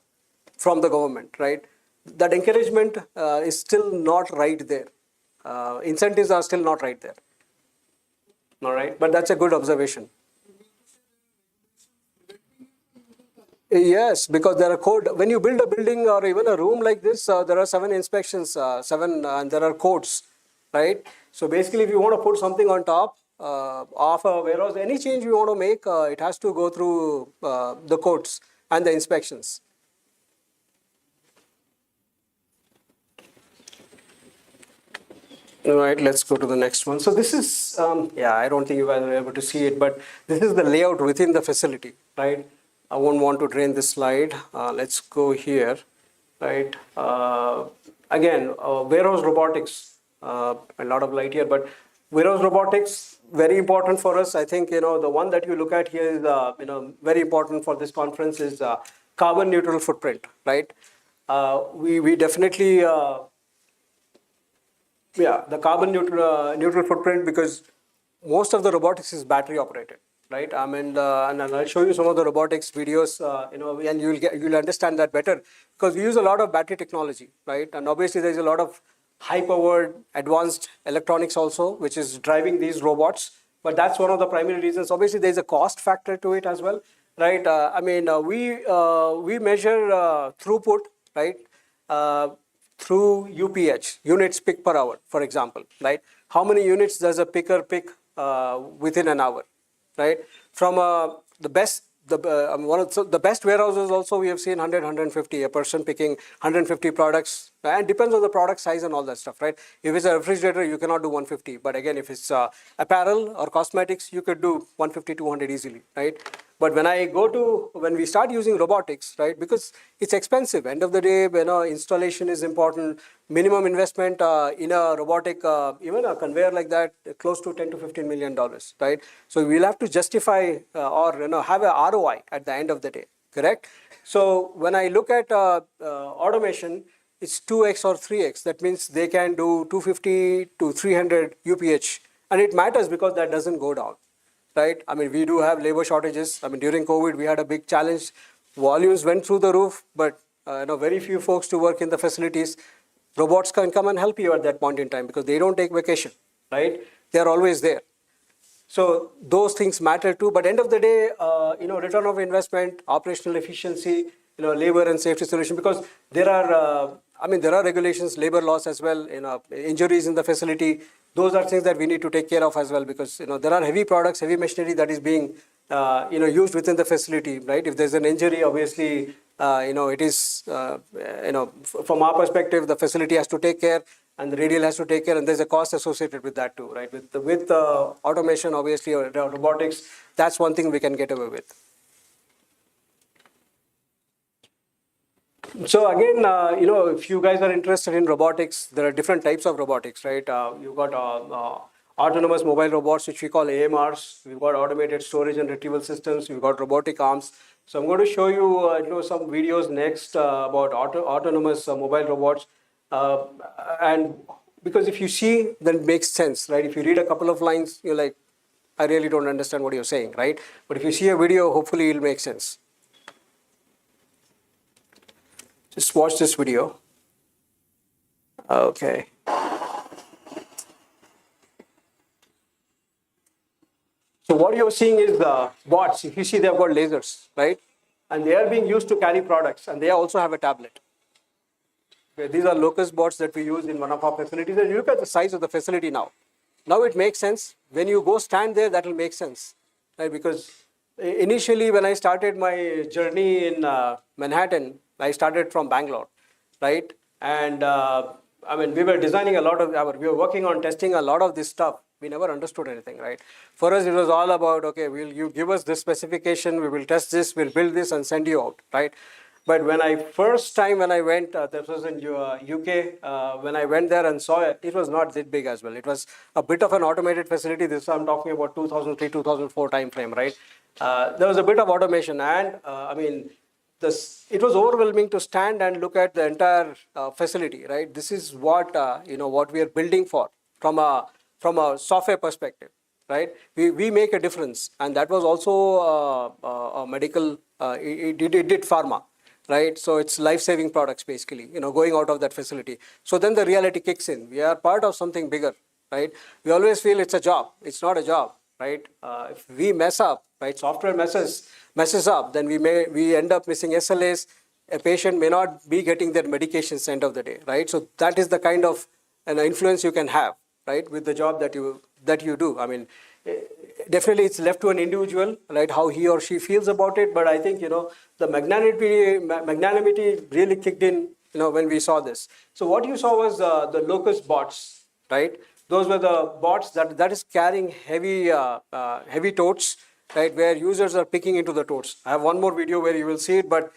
from the government, right? That encouragement is still not right there. Incentives are still not right there. All right, but that's a good observation. Yes, because there are code. When you build a building or even a room like this, there are 7 inspections, and there are codes, right? So basically, if you want to put something on top of a warehouse, any change you want to make, it has to go through the codes and the inspections. All right, let's go to the next one. So this is, I don't think you guys are able to see it, but this is the layout within the facility, right? I won't want to drain this slide. Let's go here, right? Again, warehouse robotics, a lot of light here, but warehouse robotics, very important for us. I think, the one that you look at here is, very important for this conference is carbon neutral footprint, right? We definitely, the carbon neutral footprint, because most of the robotics is battery operated, right? And I'll show you some of the robotics videos, and you'll understand that better, because we use a lot of battery technology, right? And obviously there's a lot of high-powered advanced electronics also, which is driving these robots. But that's one of the primary reasons. Obviously there's a cost factor to it as well. right? We measure throughput, right? Through UPH, units pick per hour, for example, right? How many units does a picker pick within an hour, right? From the best, one of the best warehouses also we have seen 100, 150, a person picking 150 products, and depends on the product size and all that stuff, right? If it's a refrigerator, you cannot do 150, but again, if it's apparel or cosmetics, you could do 150, 200 easily, right? But when we start using robotics, right, because it's expensive, end of the day, installation is important, minimum investment in a robotic, even a conveyor like that, close to 10 to $15 million, right? So we'll have to justify or have a ROI at the end of the day, correct? So when I look at automation, it's 2x or 3x. That means they can do 250 to 300 UPH. And it matters because that doesn't go down, right? I mean, we do have labor shortages. I mean, during COVID, we had a big challenge. Volumes went through the roof, but very few folks to work in the facilities. Robots can come and help you at that point in time because they don't take vacation, right? They're always there. So those things matter too. But end of the day, return of investment, operational efficiency, labor and safety solution, because there are regulations, labor laws as well, injuries in the facility. Those are things that we need to take care of as well, because there are heavy products, heavy machinery that is being used within the facility, right? If there's an injury, obviously, it is from our perspective, the facility has to take care, and the radial has to take care, and there's a cost associated with that too, right? With automation, obviously, or robotics, that's one thing we can get away with. So again, if you guys are interested in robotics, there are different types of robotics, right? You've got autonomous mobile robots, which we call AMRs. We've got automated storage and retrieval systems. We've got robotic arms. So I'm going to show you, some videos next about autonomous mobile robots. And because if you see, then it makes sense, right? If you read a couple of lines, you're like, I really don't understand what you're saying, right? But if you see a video, hopefully it'll make sense. Just watch this video. Okay. So what you're seeing is the bots. If you see, they've got lasers, right? And they are being used to carry products, and they also have a tablet. Okay, these are locust bots that we use in one of our facilities. And you look at the size of the facility now. Now it makes sense. When you go stand there, that will make sense, right? Because initially, when I started my journey in Manhattan, I started from Bangalore, right? And we were designing we were working on testing a lot of this stuff. We never understood anything, right? For us, it was all about, okay, you give us this specification, we will test this, we'll build this and send you out, right? But when I went, this was in UK, when I went there and saw it, it was not that big as well. It was a bit of an automated facility. This I'm talking about 2003, 2004 time frame, right? There was a bit of automation, and it was overwhelming to stand and look at the entire facility, right? This is what what we are building for from a software perspective, right? We make a difference, and that was also a medical. It did pharma, right? So it's life-saving products basically, going out of that facility. So then the reality kicks in. We are part of something bigger, right? We always feel it's a job. It's not a job, right? If we mess up, right? Software messes up, then we end up missing SLAs. A patient may not be getting their medications end of the day, right? So that is the kind of influence you can have, right, with the job that you do. I mean, definitely it's left to an individual, right, how he or she feels about it. But I think the magnanimity really kicked in, when we saw this. So what you saw was the locust bots, right? Those were the bots that is carrying heavy totes, right, where users are picking into the totes. I have one more video where you will see it, but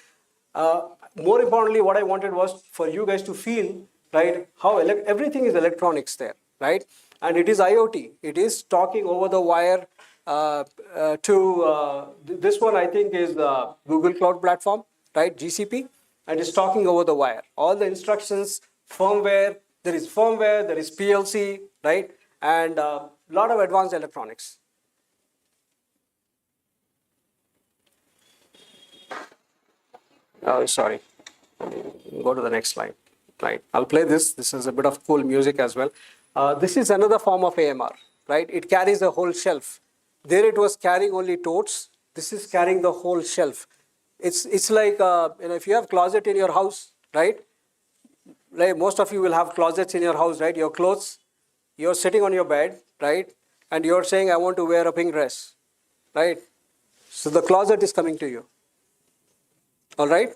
more importantly, what I wanted was for you guys to feel, right, how everything is electronics there, right? And it is IoT. It is talking over the wire to this one, I think, is the Google Cloud Platform, right, GCP, and it's talking over the wire. All the instructions, firmware, there is PLC, right, and a lot of advanced electronics. Oh, sorry. Go to the next slide. Right. I'll play this. This is a bit of cool music as well. This is another form of AMR, right? It carries a whole shelf. There it was carrying only totes. This is carrying the whole shelf. It's like, if you have closet in your house, right? Like most of you will have closets in your house, right? Your clothes, you're sitting on your bed, right? And you're saying, I want to wear a pink dress, right? So the closet is coming to you, all right?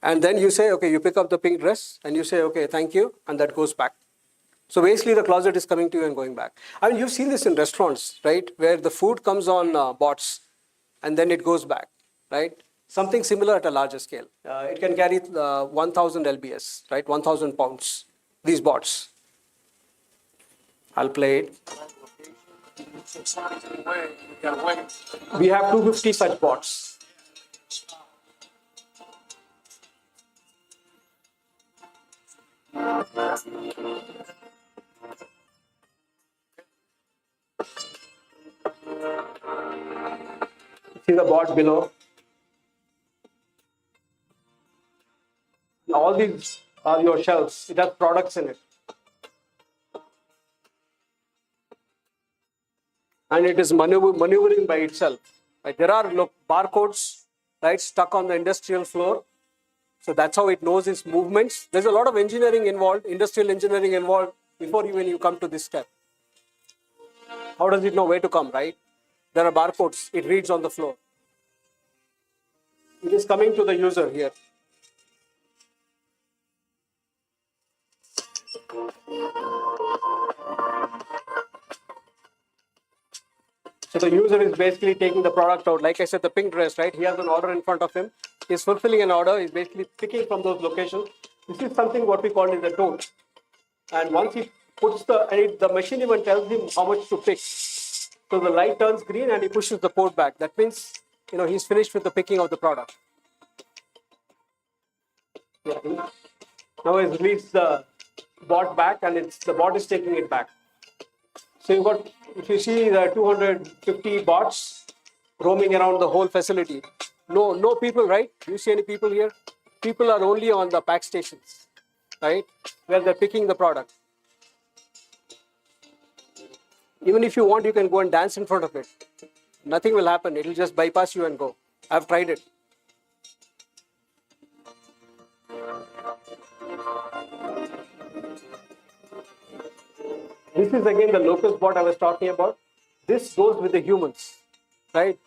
And then you say, okay, you pick up the pink dress and you say, okay, thank you, and that goes back. So basically the closet is coming to you and going back. I mean, you've seen this in restaurants, right? Where the food comes on bots and then it goes back, right? Something similar at a larger scale. It can carry 1,000 lbs, right? 1,000 pounds, these bots. I'll play it. We have 250 such bots. See the bot below. All these are your shelves. It has products in it. And it is maneuvering by itself. Right? There are barcodes, right, stuck on the industrial floor. So that's how it knows its movements. There's a lot of engineering involved, industrial engineering involved before even you come to this step. How does it know where to come, right? There are barcodes. It reads on the floor. It is coming to the user here. So the user is basically taking the product out. Like I said, the pink dress, right? He has an order in front of him. He's fulfilling an order. He's basically picking from those locations. This is something what we call is a tote. And once he puts the machine even tells him how much to pick. So the light turns green and he pushes the port back. That means, he's finished with the picking of the product. Yeah. Now he's released the bot back and the bot is taking it back. So you've got, if you see the 250 bots roaming around the whole facility. No people, right? Do you see any people here? People are only on the pack stations, right? Where they're picking the product. Even if you want, you can go and dance in front of it. Nothing will happen. It will just bypass you and go. I've tried it. This is again the locust bot I was talking about. This goes with the humans, right?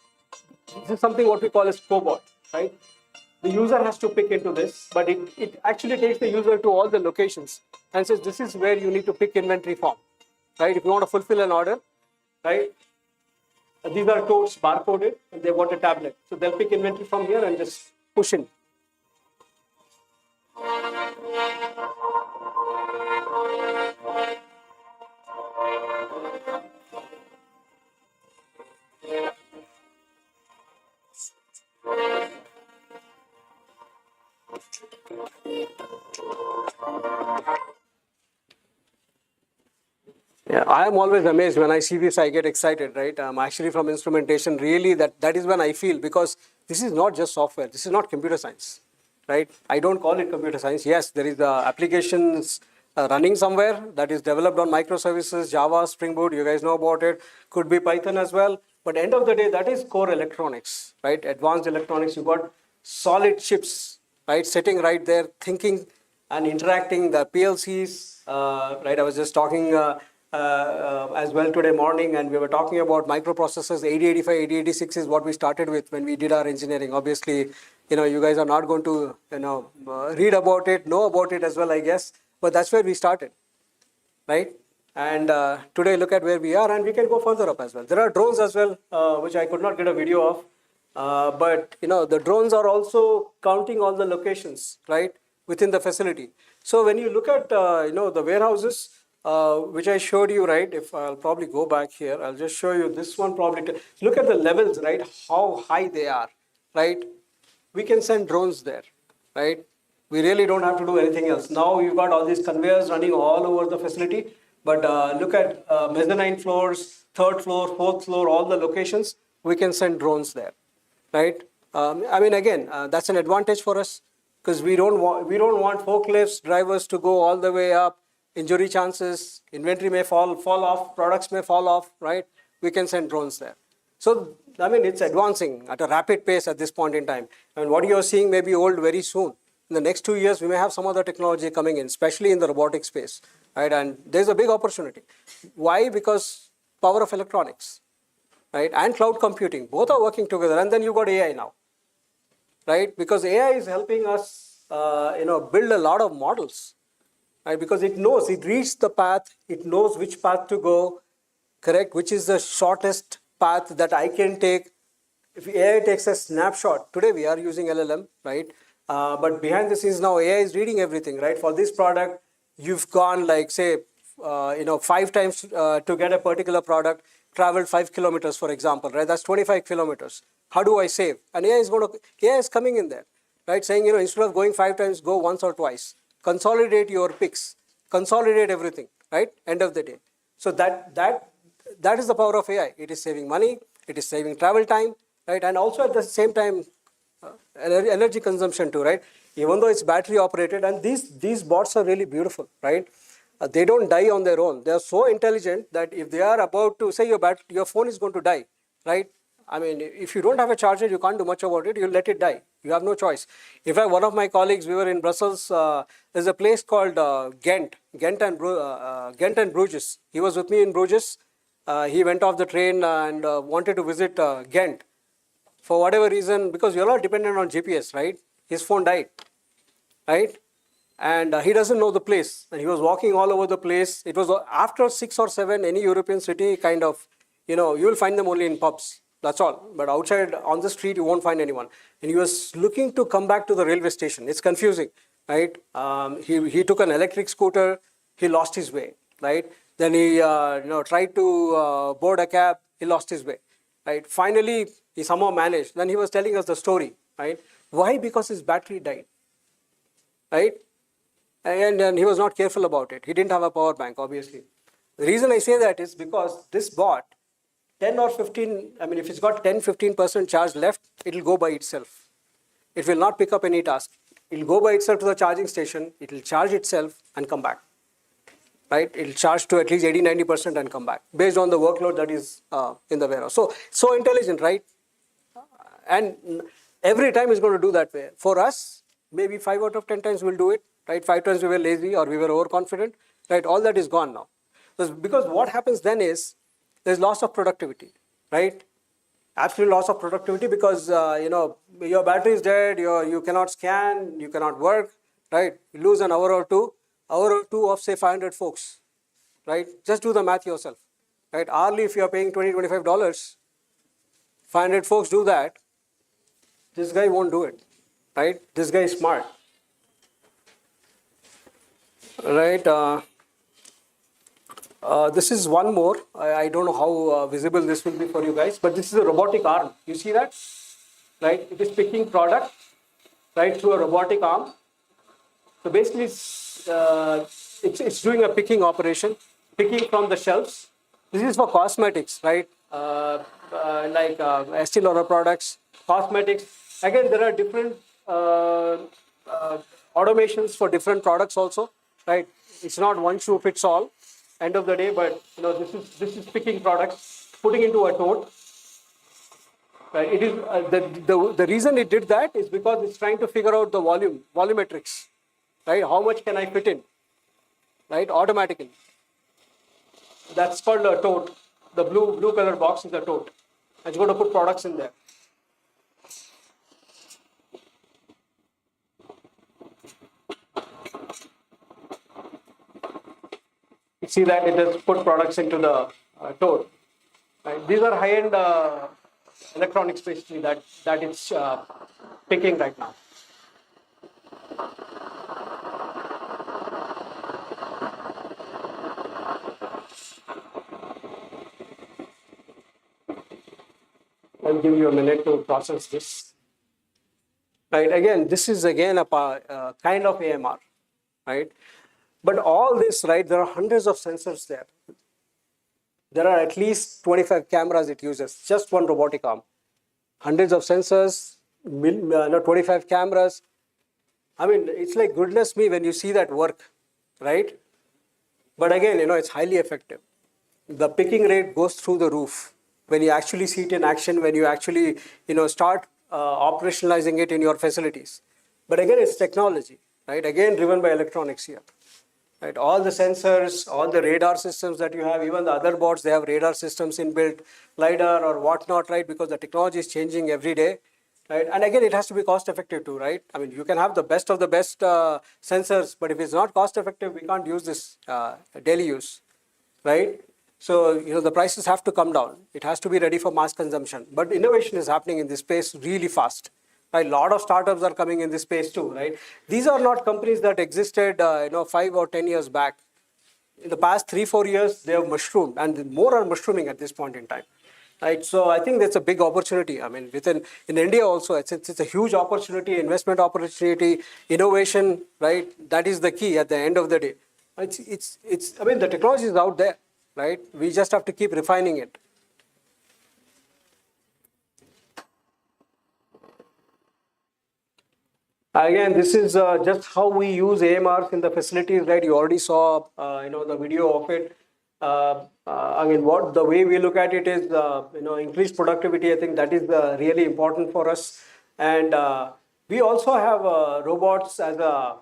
This is something what we call as cobot, right? The user has to pick into this, but it actually takes the user to all the locations and says this is where you need to pick inventory from, right? If you want to fulfill an order, right? These are totes barcoded and they want a tablet. So they'll pick inventory from here and just push in. Yeah, I am always amazed when I see this, I get excited, right? I'm actually from instrumentation, really that is when I feel, because this is not just software, this is not computer science, right? I don't call it computer science. Yes, there is the applications running somewhere that is developed on microservices, Java, Spring Boot, you guys know about it, could be Python as well. But end of the day, that is core electronics, right? Advanced electronics, you got solid chips, right? Sitting right there, thinking and interacting, the PLCs, right? I was just talking as well today morning, and we were talking about microprocessors. 8085, 8086 is what we started with when we did our engineering. Obviously, you guys are not going to, read about it, know about it as well, I guess. But that's where we started, right? And today, look at where we are, and we can go further up as well. There are drones as well, which I could not get a video of. But the drones are also counting all the locations, right, within the facility. So when you look at the warehouses, which I showed you, right? If I'll probably go back here, I'll just show you this one. Probably look at the levels, right? How high they are, right? We can send drones there, right? We really don't have to do anything else. Now you've got all these conveyors running all over the facility. But look at mezzanine floors, third floor, fourth floor, all the locations. We can send drones there, right? Again, that's an advantage for us because we don't want forklifts drivers to go all the way up. Injury chances, inventory may fall off, products may fall off, right? We can send drones there. So, I mean, it's advancing at a rapid pace at this point in time. And what you're seeing may be old very soon. In the next 2 years, we may have some other technology coming in, especially in the robotic space, right? And there's a big opportunity. Why? Because power of electronics, right? And cloud computing, both are working together. And then you've got AI now, right? Because AI is helping us, build a lot of models, right? Because it knows, it reads the path, it knows which path to go, correct? Which is the shortest path that I can take. If AI takes a snapshot, today we are using LLM, right? But behind the scenes now, AI is reading everything, right? For this product, you've gone like, say, 5 times to get a particular product, traveled 5 kilometers, for example, right? That's 25 kilometers. How do I save? And AI is coming in there, right? Saying, instead of going 5 times, go once or twice. Consolidate your picks, consolidate everything, right? End of the day. So that is the power of AI. It is saving money, it is saving travel time, right? And also at the same time, energy consumption too, right? Even though it's battery operated, and these bots are really beautiful, right? They don't die on their own. They are so intelligent that if they are about to, say your phone is going to die, right? I mean, if you don't have a charger, you can't do much about it. You let it die. You have no choice. In fact, one of my colleagues, we were in Brussels. There's a place called Ghent and Bruges. He was with me in Bruges. He went off the train and wanted to visit Ghent. For whatever reason, because you're not dependent on GPS, right? His phone died, right? And he doesn't know the place. And he was walking all over the place. It was after 6 or 7, any European city kind of, you'll find them only in pubs. That's all. But outside on the street, you won't find anyone. And he was looking to come back to the railway station. It's confusing, right? He took an electric scooter. He lost his way, right? Then he tried to board a cab. He lost his way, right? Finally, he somehow managed. Then he was telling us the story, right? Why? Because his battery died, right? And he was not careful about it. He didn't have a power bank, obviously. The reason I say that is because this bot, 10 or 15, I mean, if it's got 10, 15% charge left, it'll go by itself. It will not pick up any task. It'll go by itself to the charging station. It'll charge itself and come back, right? It'll charge to at least 80, 90% and come back based on the workload that is in the warehouse. So intelligent, right? And every time it's going to do that way. For us, maybe 5 out of 10 times we'll do it, right? 5 times we were lazy or we were overconfident, right? All that is gone now. Because what happens then is there's loss of productivity, right? Absolute loss of productivity because, your battery is dead, you cannot scan, you cannot work, right? You lose an hour or two of say 500 folks, right? Just do the math yourself, right? Hourly, if you are paying $20, $25, 500 folks do that, this guy won't do it, right? This guy is smart, right? This is one more. I don't know how visible this will be for you guys, but this is a robotic arm. You see that, right? It is picking product, right, through a robotic arm. So basically, it's doing a picking operation, picking from the shelves. This is for cosmetics, right? Like Estee Lauder products, cosmetics. Again, there are different automations for different products also, right? It's not one shoe fits all. End of the day, but this is picking products, putting into a tote. Right? It is the reason it did that is because it's trying to figure out the volumetrics, right? How much can I fit in, right? Automatically. That's called a tote. The blue color box is a tote. It's going to put products in there. See that it has put products into the tote. Right? These are high-end electronics basically that it's picking right now. I'll give you a minute to process this. Right? Again, this is again a kind of AMR, right? But all this, right, there are hundreds of sensors there. There are at least 25 cameras it uses, just one robotic arm. Hundreds of sensors, 25 cameras. I mean, it's like goodness me when you see that work, right? But again, it's highly effective. The picking rate goes through the roof, when you actually see it in action, when you actually, start operationalizing it in your facilities. But again, it's technology, right? Again, driven by electronics here. Right, all the sensors, all the radar systems that you have, even the other bots, they have radar systems inbuilt, LiDAR or whatnot, right? Because the technology is changing every day, right? And again, it has to be cost effective too, right? I mean, you can have the best of the best sensors, but if it's not cost effective, we can't use this daily use, right? So, the prices have to come down. It has to be ready for mass consumption. But innovation is happening in this space really fast. Right? A lot of startups are coming in this space too, right? These are not companies that existed, 5 or 10 years back. In the past 3-4 years, they have mushroomed, and more are mushrooming at this point in time, right? So I think that's a big opportunity. I mean, in India also, it's a huge opportunity, investment opportunity, innovation, right? That is the key at the end of the day. I mean, the technology is out there, right? We just have to keep refining it. Again, this is just how we use AMRs in the facilities, right? You already saw, the video of it. Again, the way we look at it is, increased productivity. I think that is really important for us. And we also have robots as a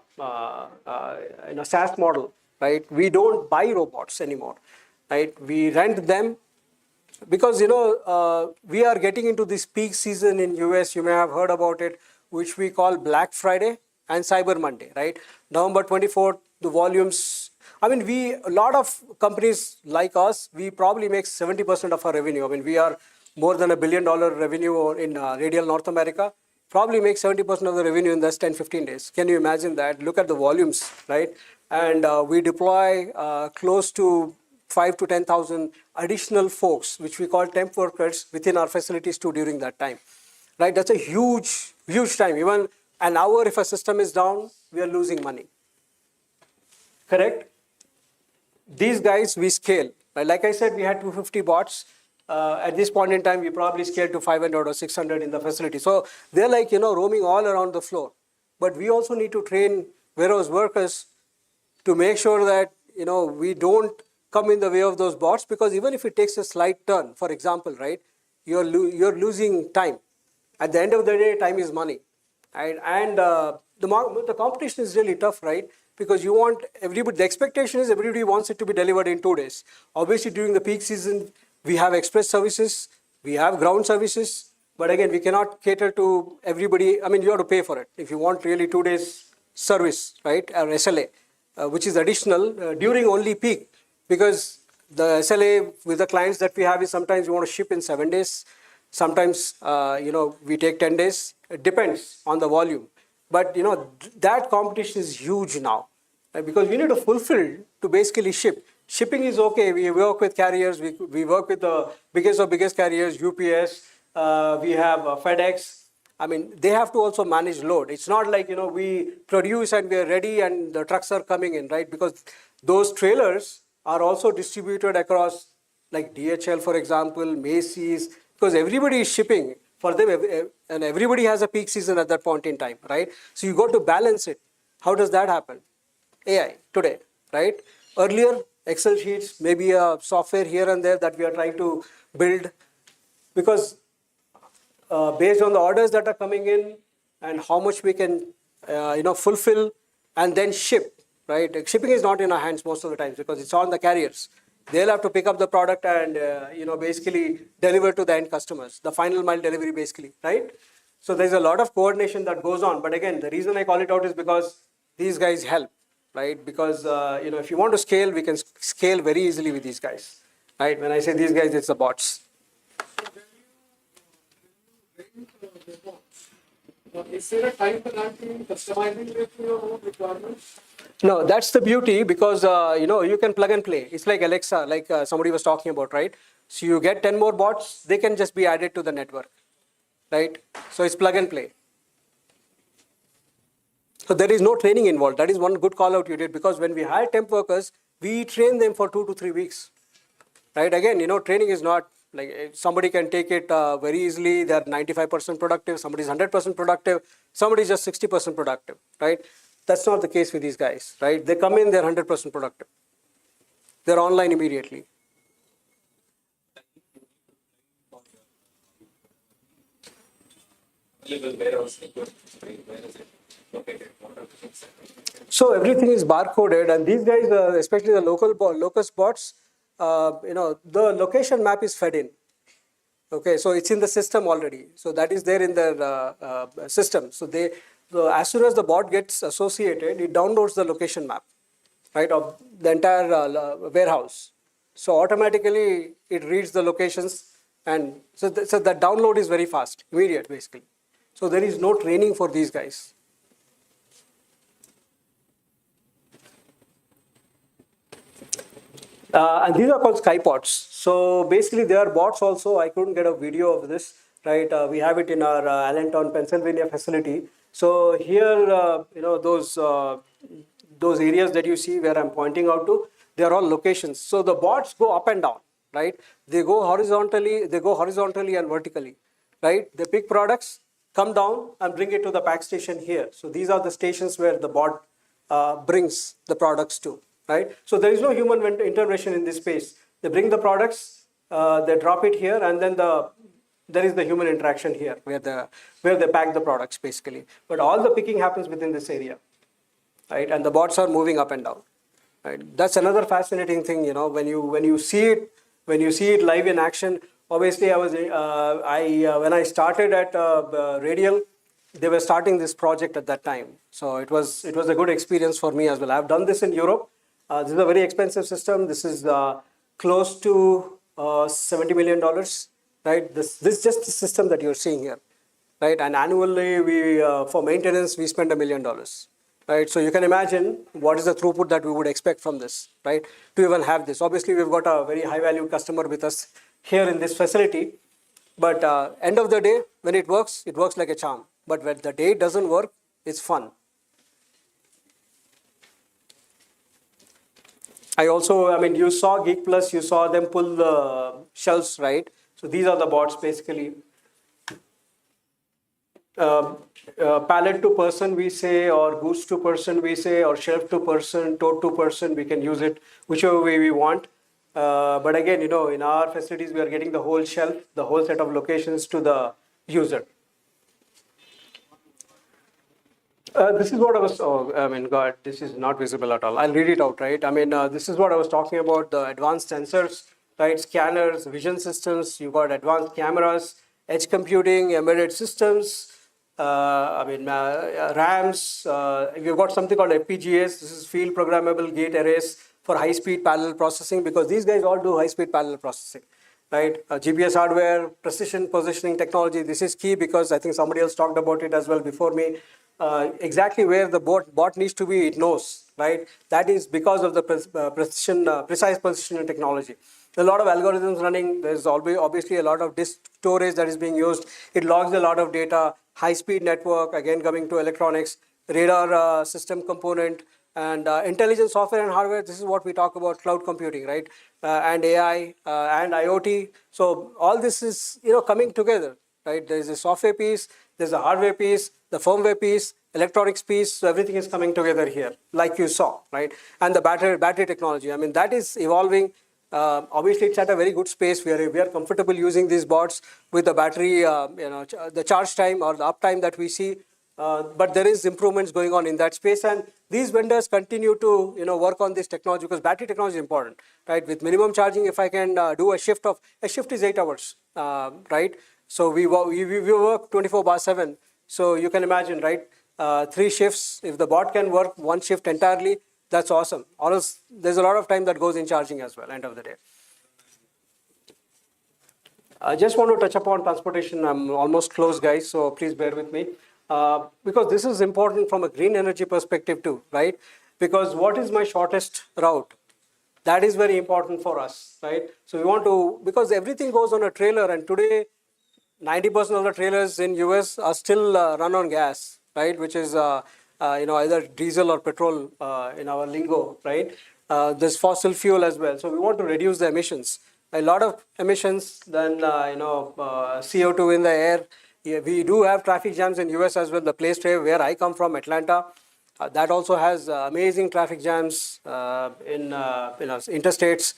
SaaS model, right? We don't buy robots anymore, right? We rent them because we are getting into this peak season in US. You may have heard about it, which we call Black Friday and Cyber Monday, right? November 24th, the volumes. I mean, a lot of companies like us, we probably make 70% of our revenue. I mean, we are more than $1 billion revenue in radial North America. Probably make 70% of the revenue in just 10-15 days. Can you imagine that? Look at the volumes, right? And we deploy close to 5 to 10,000 additional folks, which we call temp workers, within our facilities too during that time. Right, that's a huge time. Even an hour, if a system is down, we are losing money. Correct? These guys, we scale. Right? Like I said, we had 250 bots. At this point in time, we probably scaled to 500 or 600 in the facility. So they're like, roaming all around the floor. But we also need to train warehouse workers to make sure that, we don't come in the way of those bots, because even if it takes a slight turn, for example, right, you're losing time. At the end of the day, time is money, right? And the competition is really tough, right? Because you want everybody, the expectation is everybody wants it to be delivered in 2 days. Obviously, during the peak season, we have express services, we have ground services, but again, we cannot cater to everybody. I mean, you have to pay for it if you want really 2 days service, right? Or SLA, which is additional during only peak, because the SLA with the clients that we have is sometimes we want to ship in 7 days. Sometimes, we take 10 days. It depends on the volume. But, that competition is huge now, right? Because we need to fulfill to basically ship. Shipping is okay. We work with carriers. We work with the biggest of biggest carriers, UPS. We have FedEx. I mean, they have to also manage load. It's not like, we produce and we are ready and the trucks are coming in, right? Because those trailers are also distributed across, like DHL, for example, Macy's, because everybody is shipping for them, and everybody has a peak season at that point in time, right? So you got to balance it. How does that happen? AI today, right? Earlier, Excel sheets, maybe a software here and there that we are trying to build, because based on the orders that are coming in and how much we can, fulfill and then ship, right? Shipping is not in our hands most of the times because it's on the carriers. They'll have to pick up the product and, basically deliver to the end customers, the final mile delivery basically, right? So there's a lot of coordination that goes on. But again, the reason I call it out is because these guys help, right? Because, if you want to scale, we can scale very easily with these guys, right? When I say these guys, it's the bots. Is there a time penalty in customizing it to your own requirements? No, that's the beauty, because, you can plug and play. It's like Alexa, like somebody was talking about, right? So you get 10 more bots, they can just be added to the network, right? So it's plug and play. So there is no training involved. That is one good call out you did, because when we hire temp workers, we train them for 2 to 3 weeks, right? Again, training is not like somebody can take it very easily. They're 95% productive. Somebody's 100% productive. Somebody's just 60% productive, right? That's not the case with these guys, right? They come in, they're 100% productive. They're online immediately. So everything is barcoded, and these guys, especially the locust bots, the location map is fed in. Okay, so it's in the system already. So that is there in their system. So as soon as the bot gets associated, it downloads the location map, right, of the entire warehouse. So automatically it reads the locations, and so the download is very fast, immediate, basically. So there is no training for these guys. And these are called skypots. So basically, they are bots also. I couldn't get a video of this, right? We have it in our Allentown, Pennsylvania facility. So here, those areas that you see where I'm pointing out to, they are all locations. So the bots go up and down, right? They go horizontally and vertically, right? They pick products, come down and bring it to the pack station here. So these are the stations where the bot brings the products to, right? So there is no human intervention in this space. They bring the products, they drop it here, and then there is the human interaction here where they pack the products basically. But all the picking happens within this area, right? And the bots are moving up and down, right? That's another fascinating thing, when you see it live in action. Obviously, when I started at Radial, they were starting this project at that time, so it was a good experience for me as well. I've done this in Europe. This is a very expensive system. This is close to $70 million, right? This is just the system that you're seeing here, right? And annually, for maintenance, we spend $1 million, right? So you can imagine what is the throughput that we would expect from this, right? To even have this. Obviously, we've got a very high value customer with us here in this facility, but end of the day, when it works like a charm. But when the day it doesn't work, it's fun. You saw Geek Plus, you saw them pull the shelves, right? So these are the bots basically. Pallet to person we say, or goods to person we say, or shelf to person, tote to person, we can use it whichever way we want. But again, in our facilities, we are getting the whole shelf, the whole set of locations to the user. This is what I was, God, this is not visible at all. I'll read it out, right? This is what I was talking about, the advanced sensors, right? Scanners, vision systems, you've got advanced cameras, edge computing, embedded systems, RAMs. We've got something called FPGAs. This is field programmable gate arrays for high-speed parallel processing, because these guys all do high-speed parallel processing, right? GPS hardware, precision positioning technology. This is key because I think somebody else talked about it as well before me. Exactly where the bot needs to be, it knows, right? That is because of the precise positioning technology. There are a lot of algorithms running. There's obviously a lot of disk storage that is being used. It logs a lot of data. High-speed network, again coming to electronics, radar system component, and intelligent software and hardware. This is what we talk about, cloud computing, right? And AI and IoT. So all this is coming together, right? There's a software piece, there's a hardware piece, the firmware piece, electronics piece. So everything is coming together here, like you saw, right? And the battery technology. That is evolving. Obviously, it's at a very good space. We are comfortable using these bots with the battery, the charge time or the uptime that we see. But there is improvements going on in that space, and these vendors continue to work on this technology, because battery technology is important, right? With minimum charging, if I can do a shift is 8 hours, right? So we work 24/7. So you can imagine, right? 3 shifts. If the bot can work 1 shift entirely, that's awesome. Or else there's a lot of time that goes in charging as well, end of the day. I just want to touch upon transportation. I'm almost close, guys, so please bear with me. Because this is important from a green energy perspective too, right? Because what is my shortest route? That is very important for us, right? So we want to, because everything goes on a trailer, and today 90% of the trailers in US are still run on gas, right? Which is either diesel or petrol in our lingo, right? There's fossil fuel as well. So we want to reduce the emissions. A lot of emissions, then CO2 in the air. Yeah, we do have traffic jams in US as well. The place where I come from, Atlanta, that also has amazing traffic jams in interstates.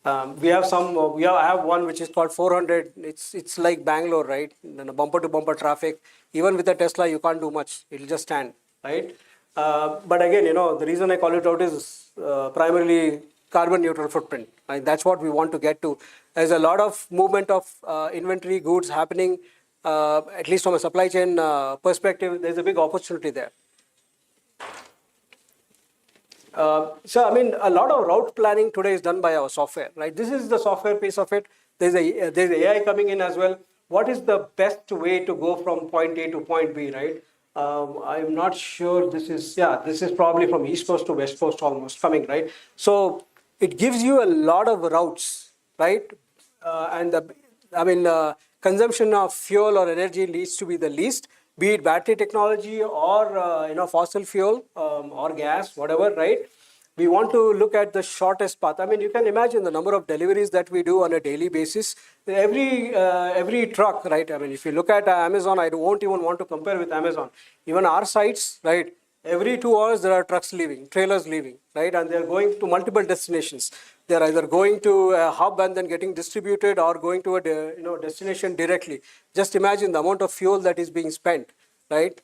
I have one which is called 400. It's like Bangalore, right? Bumper to bumper traffic. Even with a Tesla, you can't do much. It'll just stand, right? But again, the reason I call it out is primarily carbon neutral footprint. Right? That's what we want to get to. There's a lot of movement of inventory goods happening, at least from a supply chain perspective. There's a big opportunity there. So, I mean, a lot of route planning today is done by our software, right? This is the software piece of it. There's AI coming in as well. What is the best way to go from point A to point B, right? I'm not sure this is probably from East Coast to West Coast almost coming, right? So it gives you a lot of routes, right? Consumption of fuel or energy needs to be the least, be it battery technology or fossil fuel or gas, whatever, right? We want to look at the shortest path. I mean, you can imagine the number of deliveries that we do on a daily basis. Every truck, right? I mean, if you look at Amazon, I won't even want to compare with Amazon. Even our sites, right? Every 2 hours there are trucks leaving, trailers leaving, right? And they're going to multiple destinations. They're either going to a hub and then getting distributed or going to a destination directly. Just imagine the amount of fuel that is being spent, right?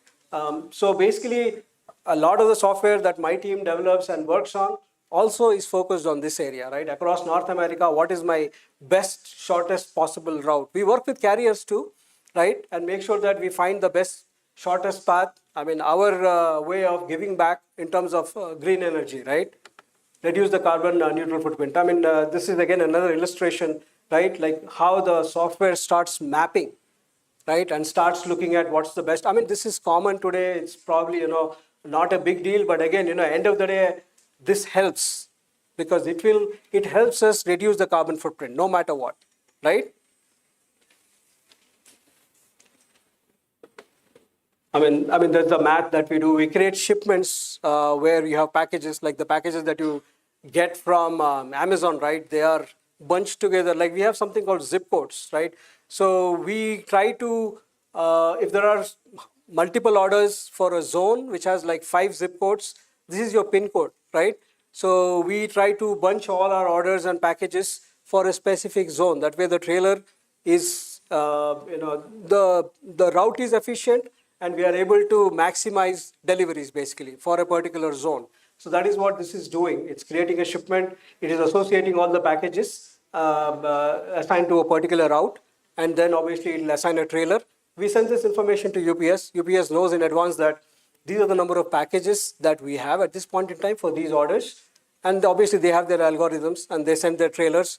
So basically, a lot of the software that my team develops and works on also is focused on this area, right? Across North America, what is my best, shortest possible route? We work with carriers too, right? And make sure that we find the best, shortest path. I mean, our way of giving back in terms of green energy, right? Reduce the carbon neutral footprint. I mean, this is again another illustration, right? Like how the software starts mapping, right? And starts looking at what's the best. I mean, this is common today. It's probably, not a big deal, but again, end of the day, this helps because it helps us reduce the carbon footprint no matter what, right? I mean, there's the math that we do. We create shipments where you have packages, like the packages that you get from Amazon, right? They are bunched together. Like we have something called zip codes, right? So we try to, if there are multiple orders for a zone which has like 5 zip codes, this is your pin code, right? So we try to bunch all our orders and packages for a specific zone. That way the trailer is, the route is efficient and we are able to maximize deliveries basically for a particular zone. So that is what this is doing. It's creating a shipment. It is associating all the packages assigned to a particular route. And then obviously it will assign a trailer. We send this information to UPS. UPS knows in advance that these are the number of packages that we have at this point in time for these orders. And obviously they have their algorithms and they send their trailers.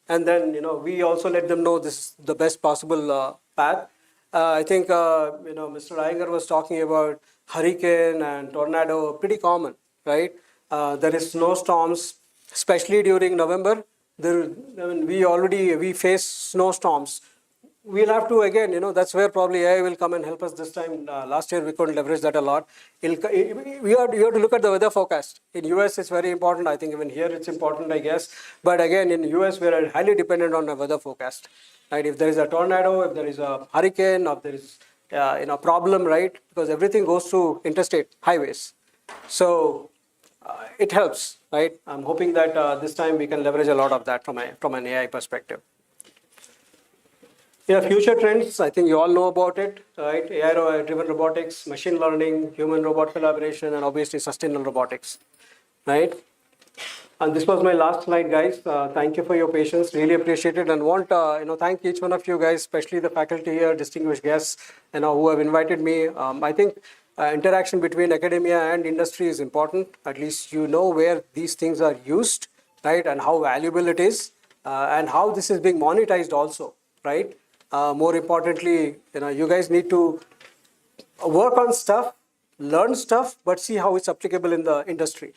And then, we also let them know this is the best possible path. I think, Mr. Iyengar was talking about hurricane and tornado, pretty common, right? There is snowstorms, especially during November. We face snowstorms. We'll have to, again, that's where probably AI will come and help us this time. Last year, we couldn't leverage that a lot. You have to look at the weather forecast. In US, it's very important. I think even here, it's important, I guess. But again, in US, we are highly dependent on the weather forecast. Right? If there is a tornado, if there is a hurricane, or if there is a problem, right? Because everything goes through interstate highways. So it helps, right? I'm hoping that this time we can leverage a lot of that from an AI perspective. Future trends, I think you all know about it, right? AI-driven robotics, machine learning, human-robot collaboration, and obviously sustainable robotics, right? And this was my last slide, guys. Thank you for your patience. Really appreciate it, and want thank each one of you guys, especially the faculty here, distinguished guests, who have invited me. I think interaction between academia and industry is important. At least you know where these things are used, right, and how valuable it is, and how this is being monetized also, right? More importantly, you guys need to work on stuff, learn stuff, but see how it's applicable in the industry.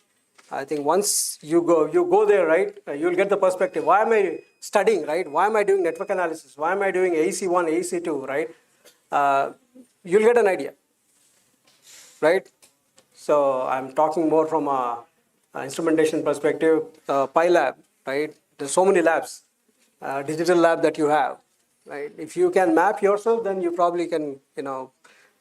I think once you go there, right, you'll get the perspective. Why am I studying, right? Why am I doing network analysis? Why am I doing AEC1, AEC2, right? You'll get an idea, right? So I'm talking more from a instrumentation perspective. PyLab, right? There's so many labs, digital lab that you have. Right? If you can map yourself, then you probably can,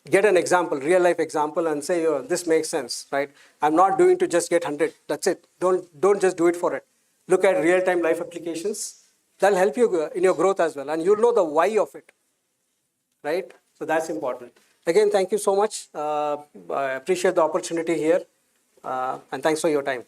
get an example, real life example, and say, oh, this makes sense, right? I'm not doing to just get 100. That's it. Don't just do it for it. look at real-time life applications. That'll help you in your growth as well, and you'll know the why of it, right? So that's important. Again, thank you so much. I appreciate the opportunity here, and thanks for your time.